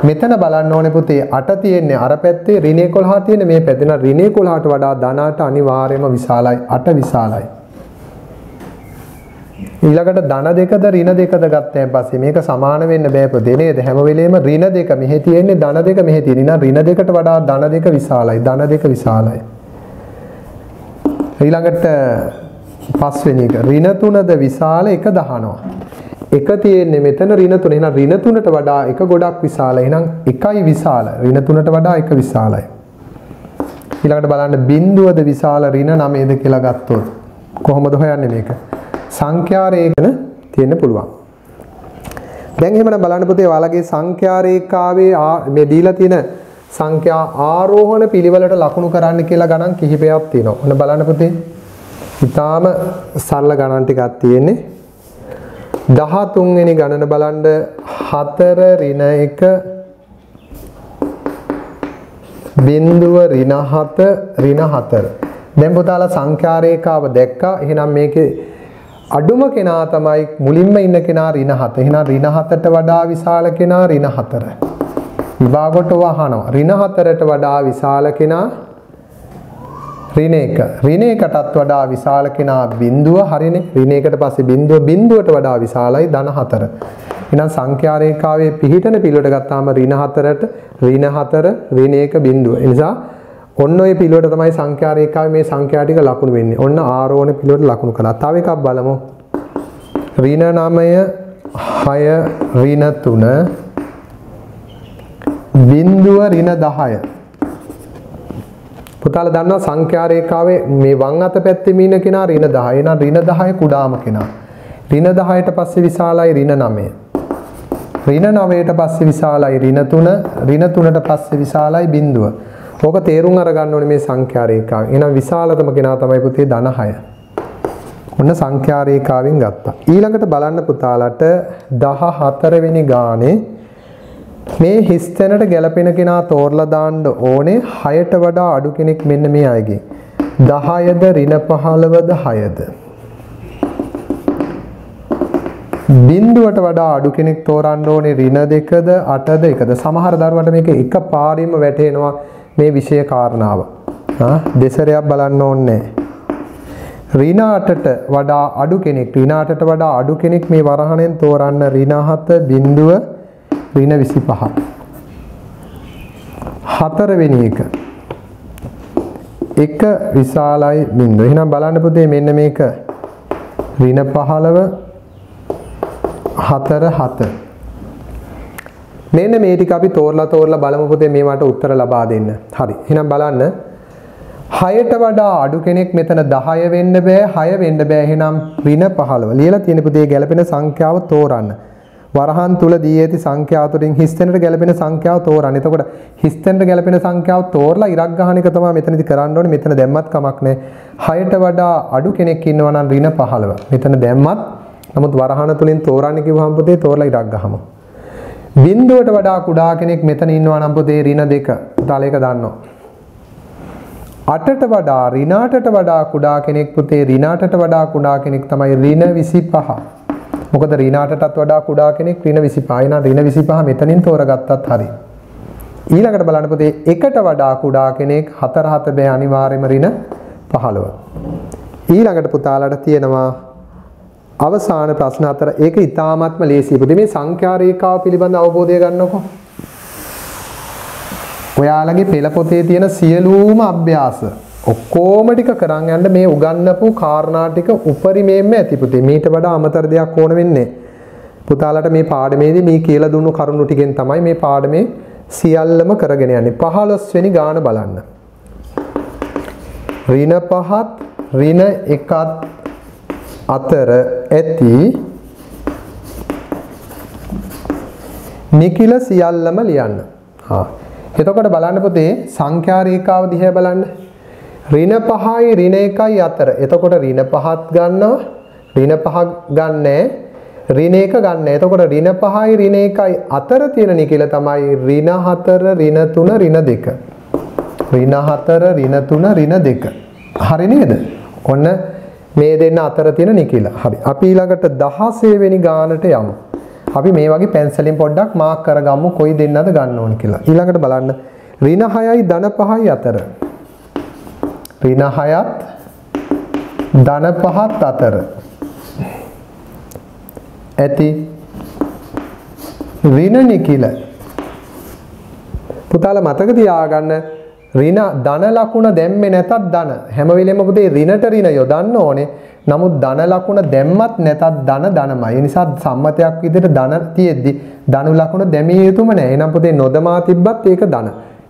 මෙතන බලන්න ඕනේ පුතේ 8 තියෙන්නේ අර පැත්තේ ඍණ 11 තියෙන්නේ මේ පැත්තේ. න ඍණ 11ට වඩා ධන 8 අනිවාර්යයෙන්ම විශාලයි. 8 විශාලයි. ඊළඟට ධන දෙකද ඍණ දෙකද ගත්තයින් පස්සේ මේක සමාන වෙන්න බෑ පුතේ නේද? හැම වෙලේම ඍණ දෙක මෙහෙ තියෙන්නේ ධන දෙක මෙහෙ තියෙන්නේ. නා ඍණ දෙකට වඩා ධන දෙක විශාලයි. ධන දෙක විශාලයි. ඊළඟට පස්වෙනි එක ඍණ තුනද විශාල එක දහනවා. එක තියෙන්නේ මෙතන ඍණ තුන. එහෙනම් ඍණ තුනට වඩා එක ගොඩක් විශාලයි. එහෙනම් එකයි විශාල. ඍණ තුනට වඩා එක විශාලයි. ඊළඟට බලන්න බිඳුවද විශාල ඍණ 9ද කියලා ගත්තොත් කොහොමද හොයන්නේ මේක? සංඛ්‍යා රේඛන තියෙන්න පුළුවන්. දැන් එහෙමනම් බලන්න පුතේ ඔයාලගේ සංඛ්‍යා රේඛාවේ මේ දීලා තියෙන සංඛ්‍යා ආරෝහණ පිළිවෙලට ලකුණු කරන්න කියලා ගණන් කිහිපයක් තියෙනවා. ඔන්න බලන්න පුතේ. ඊටාම සරල ගණන් ටිකක් තියෙන්නේ. 13 වෙනි ගණන බලන්න 4 ඍණ 1 බිඳුව ඍණ 7 ඍණ 4. දැන් පුතාලා සංඛ්‍යා රේඛාව දැක්කා. එහෙනම් මේකේ අඩුම කෙනා තමයි මුලින්ම ඉන්න කෙනා ඍණ 7. එහෙනම් ඍණ 7ට වඩා විශාල කෙනා ඍණ 4. විභාගයට වහනවා. ඍණ 4ට වඩා විශාල කෙනා ඍණ 1. ඍණ 1ටත් වඩා විශාල කෙනා බිඳුව. හරිනේ. ඍණ 1ට පස්සේ බිඳුව බිඳුවට වඩා විශාලයි ධන 4. එහෙනම් සංඛ්‍යා රේඛාවේ පිහිටන පිළිවෙලට ගත්තාම ඍණ 4ට ඍණ 4 ඍණ 1 බිඳුව. ඒ නිසා ඔන්න ඔය පිළිවෙලට තමයි සංඛ්‍යා රේඛාවේ මේ සංඛ්‍යා ටික ලකුණු වෙන්නේ. ඔන්න ආරෝහණ පිළිවෙලට ලකුණු කළා. තව එකක් බලමු. ඍණ 9 6 ඍණ 3 බිඳුව ඍණ 10. පුතාලා දන්නවා සංඛ්‍යා රේඛාවේ මේ වම් අත පැත්තේ ඉන්න කෙනා ඍණ 10. එහෙනම් ඍණ 10 කුඩාම කෙනා. ඍණ 10ට පස්සේ විශාලයි ඍණ 9. ඍණ 9ට පස්සේ විශාලයි ඍණ 3. ඍණ 3ට පස්සේ විශාලයි බිඳුව. ඕක තේරුම් අරගන්න ඕනේ මේ සංඛ්‍යා රේඛාව. එහෙනම් විශාලතම කෙනා තමයි පුතේ ධන 6. ඔන්න සංඛ්‍යා රේඛාවෙන් ගත්තා. ඊළඟට බලන්න පුතාලට 14 වෙනි ගානේ මේ හිස් තැනට ගැලපෙන කෙනා තෝරලා දාන්න ඕනේ 6ට වඩා අඩු කෙනෙක් මෙන්න මේ අයගේ. 10ද ඍණ 15ද 6ද. බිඳුවට වඩා අඩු කෙනෙක් තෝරන්න ඕනේ ඍණ 2ද 8ද 1ද. සමහර දරුවන්ට මේක එක පාරින්ම වැටෙනවා මේ විෂය කාරණාව. දෙසරයක් බලන්න ඕනේ. ඍණ 8ට වඩා අඩු කෙනෙක් ඍණ 8ට වඩා අඩු කෙනෙක් මේ වරහණෙන් තෝරන්න ඍණ 7 බිඳුව ඍණ 25. 4 වෙනි එක. එක විශාලයි බිඳුව. එහෙනම් බලන්න පුතේ මෙන්න මේක ඍණ 15 4 7. මෙන්න මේ ටික අපි තෝරලා බලමු පුතේ මේවට උත්තර ලබා දෙන්න. හරි. එහෙනම් බලන්න 6ට වඩා අඩු කෙනෙක් මෙතන 10 වෙන්න බෑ 6 වෙන්න බෑ. එහෙනම් ඍණ 15. ලියලා තියෙන පුතේ ගැලපෙන සංඛ්‍යාව තෝරන්න. වරහන් තුල දී ඇති සංඛ්‍යාව තුලින් හිස් තැනට ගැලපෙන සංඛ්‍යාව තෝරන්න. එතකොට හිස් තැනට ගැලපෙන සංඛ්‍යාව තෝරලා ඉරක් ගහන එක තමයි මෙතනදී කරන්න ඕනේ. මෙතන දැම්මත් කමක් නැහැ. 6ට වඩා අඩු කෙනෙක් ඉන්නවා නම් ඍණ 15. මෙතන දැම්මත් නමුත් වරහන තුලින් තෝරන්න කිව්වහම පුතේ තෝරලා ඉරක් ගහමු. බිඳුවට වඩා කුඩා කෙනෙක් මෙතන ඉන්නවා නම් පුතේ ඍණ 2. පුතාලා ඒක දන්නවා. 8ට වඩා ඍණ 8ට වඩා කුඩා කෙනෙක් පුතේ ඍණ 8ට වඩා කුඩා කෙනෙක් තමයි ඍණ 25. මොකද ඍණ 8ටත් වඩා කුඩා කෙනෙක් ඍණ 25. එහෙනම් ඍණ 25 මෙතනින් තෝරගත්තත් හරි. ඊළඟට බලන්න පුතේ 1ට වඩා කුඩා කෙනෙක් 4 7 බෑ අනිවාර්යයෙන්ම ඍණ 15. ඊළඟට පුතාලට තියෙනවා අවසාන ප්‍රශ්න 4. ඒක ඉතාමත්ම ලේසියි. පුතේ මේ සංඛ්‍යා රේඛාව පිළිබඳ අවබෝධය ගන්නකො. ඔයාලගේ පෙළ පොතේ තියෙන සියලුම අභ්‍යාස ඔක්කොම ටික කරන් යන්න මේ උගන්වපු කාරණා ටික උපරිමයෙන්ම ඇති පුතේ. මීට වඩා අමතර දෙයක් ඕන වෙන්නේ. පුතාලට මේ පාඩමේදී මේ කියලා දුන්නු කරුණු ටිකෙන් තමයි මේ පාඩමේ සියල්ලම කරගෙන යන්නේ. 15 වෙනි ගාන බලන්න. ඍණ 5ත් ඍණ 1ත් අතර ඇති නිකිල සියල්ලම ලියන්න. එතකොට බලන්න පුතේ සංඛ්‍යා රේඛාව දිහා බලන්න. ඍණ 5යි ඍණ 1යි අතර. එතකොට ඍණ 5ත් ගන්නවා ඍණ 5ක් ගන්නෑ ඍණ 1 ගන්නෑ. එතකොට ඍණ 5යි ඍණ 1යි අතර තියෙන නිකිල තමයි ඍණ 4 ඍණ 3 ඍණ 2. ඍණ 4 ඍණ 3 ඍණ 2. හරි නේද? ඔන්න මේ දෙන්න අතර තියෙන නිකිල. හරි. අපි ඊළඟට 16 වෙනි ගානට යමු. අපි මේ වගේ පැන්සලෙන් පොඩ්ඩක් මාක් කරගමු කොයි දෙන්නද ගන්න ඕන කියලා. ඊළඟට බලන්න ඍණ 6යි ධන 5යි අතර. ඍණ 6ත් ධන 5ත් අතර. ඇති ඍණ නිකිල. පුතාලා මතක තියාගන්න ඍණ ධන ලකුණ දැම්මේ නැතත් ධන හැම වෙලෙම පුතේ ඍණට ඍණ යොදන්න ඕනේ. නමුත් ධන ලකුණ දැම්මත් නැතත් ධන ධනමයි. ඒ නිසා සම්මතයක් විදිහට ධන තියෙද්දි ධනු ලකුණ දැමිය යුතුම නැහැ. එහෙනම් පුතේ නොදමා තිබ්බත් ඒක ධන.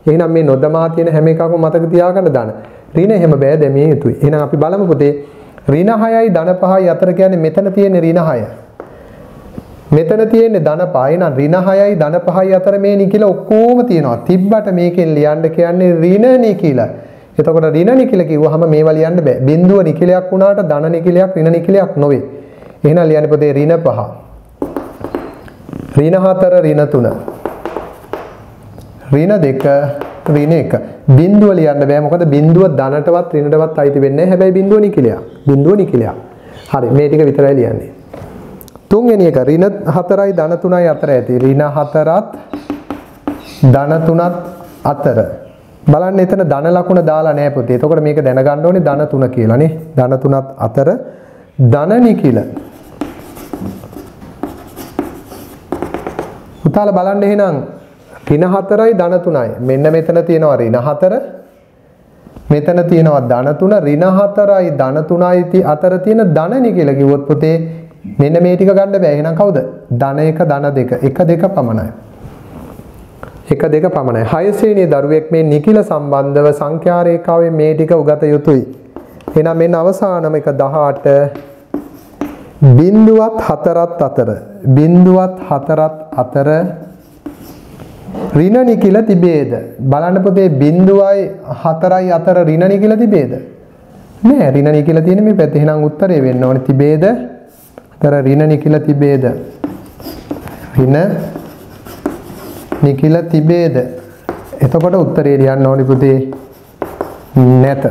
එහෙනම් මේ නොදමා තියෙන හැම එකක්ම මතක තියාගන්න ධන. ඍණ එහෙම බෑ දැමිය යුතුයි. එහෙනම් අපි බලමු පුතේ ඍණ 6යි ධන 5යි අතර කියන්නේ මෙතන තියෙන ඍණ 6. මෙතන තියෙන්නේ ධන 5. එහෙනම් ඍණ 6යි ධන 5යි අතර මේ නිකිල ඔක්කොම තියෙනවා. තිබ්බට මේකෙන් ලියන්න කියන්නේ ඍණ නිකිල. එතකොට ඍණ නිකිල කිව්වහම මේවා ලියන්න බෑ. බිඳුව නිකිලයක් වුණාට ධන නිකිලයක් ඍණ නිකිලයක් නොවේ. එහෙනම් ලියන්නේ පොතේ ඍණ 5. ඍණ 4 ඍණ 3. ඍණ 2 ඍණ 1. බිඳුව ලියන්න බෑ. මොකද බිඳුව ධනටවත් ඍණටවත් අයිති වෙන්නේ නැහැ. හැබැයි බිඳුව නිකිලයක්. බිඳුව නිකිලයක්. හරි මේ ටික විතරයි ලියන්නේ. තුන්වෙනි එක ඍණ 4යි ධන 3යි අතර ඇති. ඍණ 4ත් ධන 3ත් අතර. බලන්න එතන ධන ලකුණ දාලා නැහැ පුතේ. එතකොට මේක දැනගන්න ඕනේ ධන 3 කියලා නේ. ධන 3ත් අතර ධන නිකිල. පුතාලා බලන්න එහෙනම් ඍණ 4යි ධන 3යි. මෙන්න මෙතන තියෙනවා ඍණ 4. මෙතන තියෙනවා ධන 3. ඍණ 4යි ධන 3යි අතර තියෙන ධන නිකිල කිව්වොත් පුතේ මෙන්න මේ ටික ගන්න බෑ. එහෙනම් කවුද? ධන 1 ධන 2. 1 2 පමණයි. 1 2 පමණයි. 6 ශ්‍රේණියේ දරුවෙක් මේ නිකිල සම්බන්ධව සංඛ්‍යා රේඛාවෙන් මේ ටික උගත යුතුයි. එහෙනම් මෙන්න අවසානම එක 18 බිඳුවත් 4ත් අතර. බිඳුවත් 4ත් අතර ඍණ නිකිල තිබේද? බලන්න පුතේ බිඳුවයි 4යි අතර ඍණ නිකිල තිබේද? නෑ ඍණ නිකිල තියෙන මේ පැත්තේ. එහෙනම් උත්තරේ වෙන්න ඕනේ තිබේද? අතර ඍණ නිකිල තිබේද? ඍණ නිකිල තිබේද? එතකොට උත්තරේ ලියන්න ඕනේ පුතේ නැත.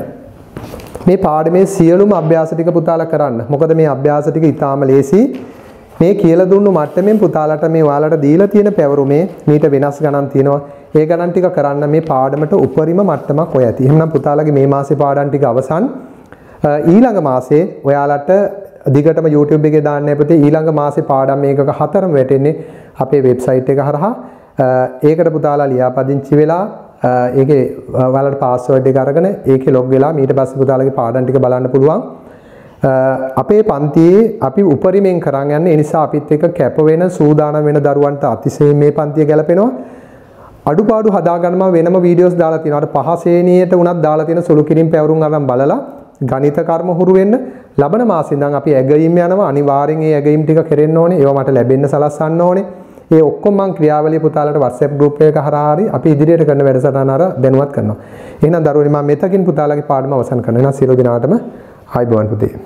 මේ පාඩමේ සියලුම අභ්‍යාස ටික පුතාලා කරන්න. මොකද මේ අභ්‍යාස ටික ඊටාම ලේසි. මේ කියලා දුන්නු මට්ටමින් පුතාලට මේ ඔයාලට දීලා තියෙන පැවරුමේ මීට වෙනස් ගණන් තියෙනවා. ඒ ගණන් ටික කරන්න මේ පාඩමට උපරිම මට්ටමක් ඔය ඇති. එහෙනම් පුතාලගේ මේ මාසේ පාඩම් ටික අවසන්. ඊළඟ මාසේ ඔයාලට දිගටම YouTube එකේ දාන්න පුතේ ඊළඟ මාසේ පාඩම් මේකක 4ම වැටෙන්නේ අපේ වෙබ්සයිට් එක හරහා. ඒකට පුතාලා ලියාපදිංචි වෙලා ඒකේ ඔයාලට පාස්වර්ඩ් එක අරගෙන ඒකේ ලොග් වෙලා ඊට පස්සේ පුතාලගේ පාඩම් ටික බලන්න පුළුවන්. අපේ පන්තියේ අපි උපරිමයෙන් කරන් යන්නේ. ඒ නිසා අපිත් එක්ක කැප වෙන සූදානම් වෙන දරුවන්ට අතිශයින් මේ පන්තිය ගැලපෙනවා. අඩුපාඩු හදාගන්න මම වෙනම වීඩියෝස් දාලා තියෙනවා. අර 5 ශ්‍රේණියට උනත් දාලා තියෙන සුළු කිරීම පැවරුම් අරන් බලලා ගණිත කර්ම හුරු වෙන්න. ලබන මාසෙ ඉඳන් අපි ඇගීම් යනවා. අනිවාර්යෙන් ඒ ඇගීම් ටික කෙරෙන්න ඕනේ. ඒවා මට ලැබෙන්න සලස්සන්න ඕනේ. ඒ ඔක්කොම මම ක්‍රියාවලිය පුතාලට WhatsApp group එක හරහා හරි අපි ඉදිරියට කරන වැඩසටහන අර දැනුවත් කරනවා. එහෙනම් දරුවනි මම මෙතකින් පුතාලගේ පාඩම අවසන් කරනවා. එහෙනම් සියලු දෙනාටම ආයුබෝවන් පුතේ.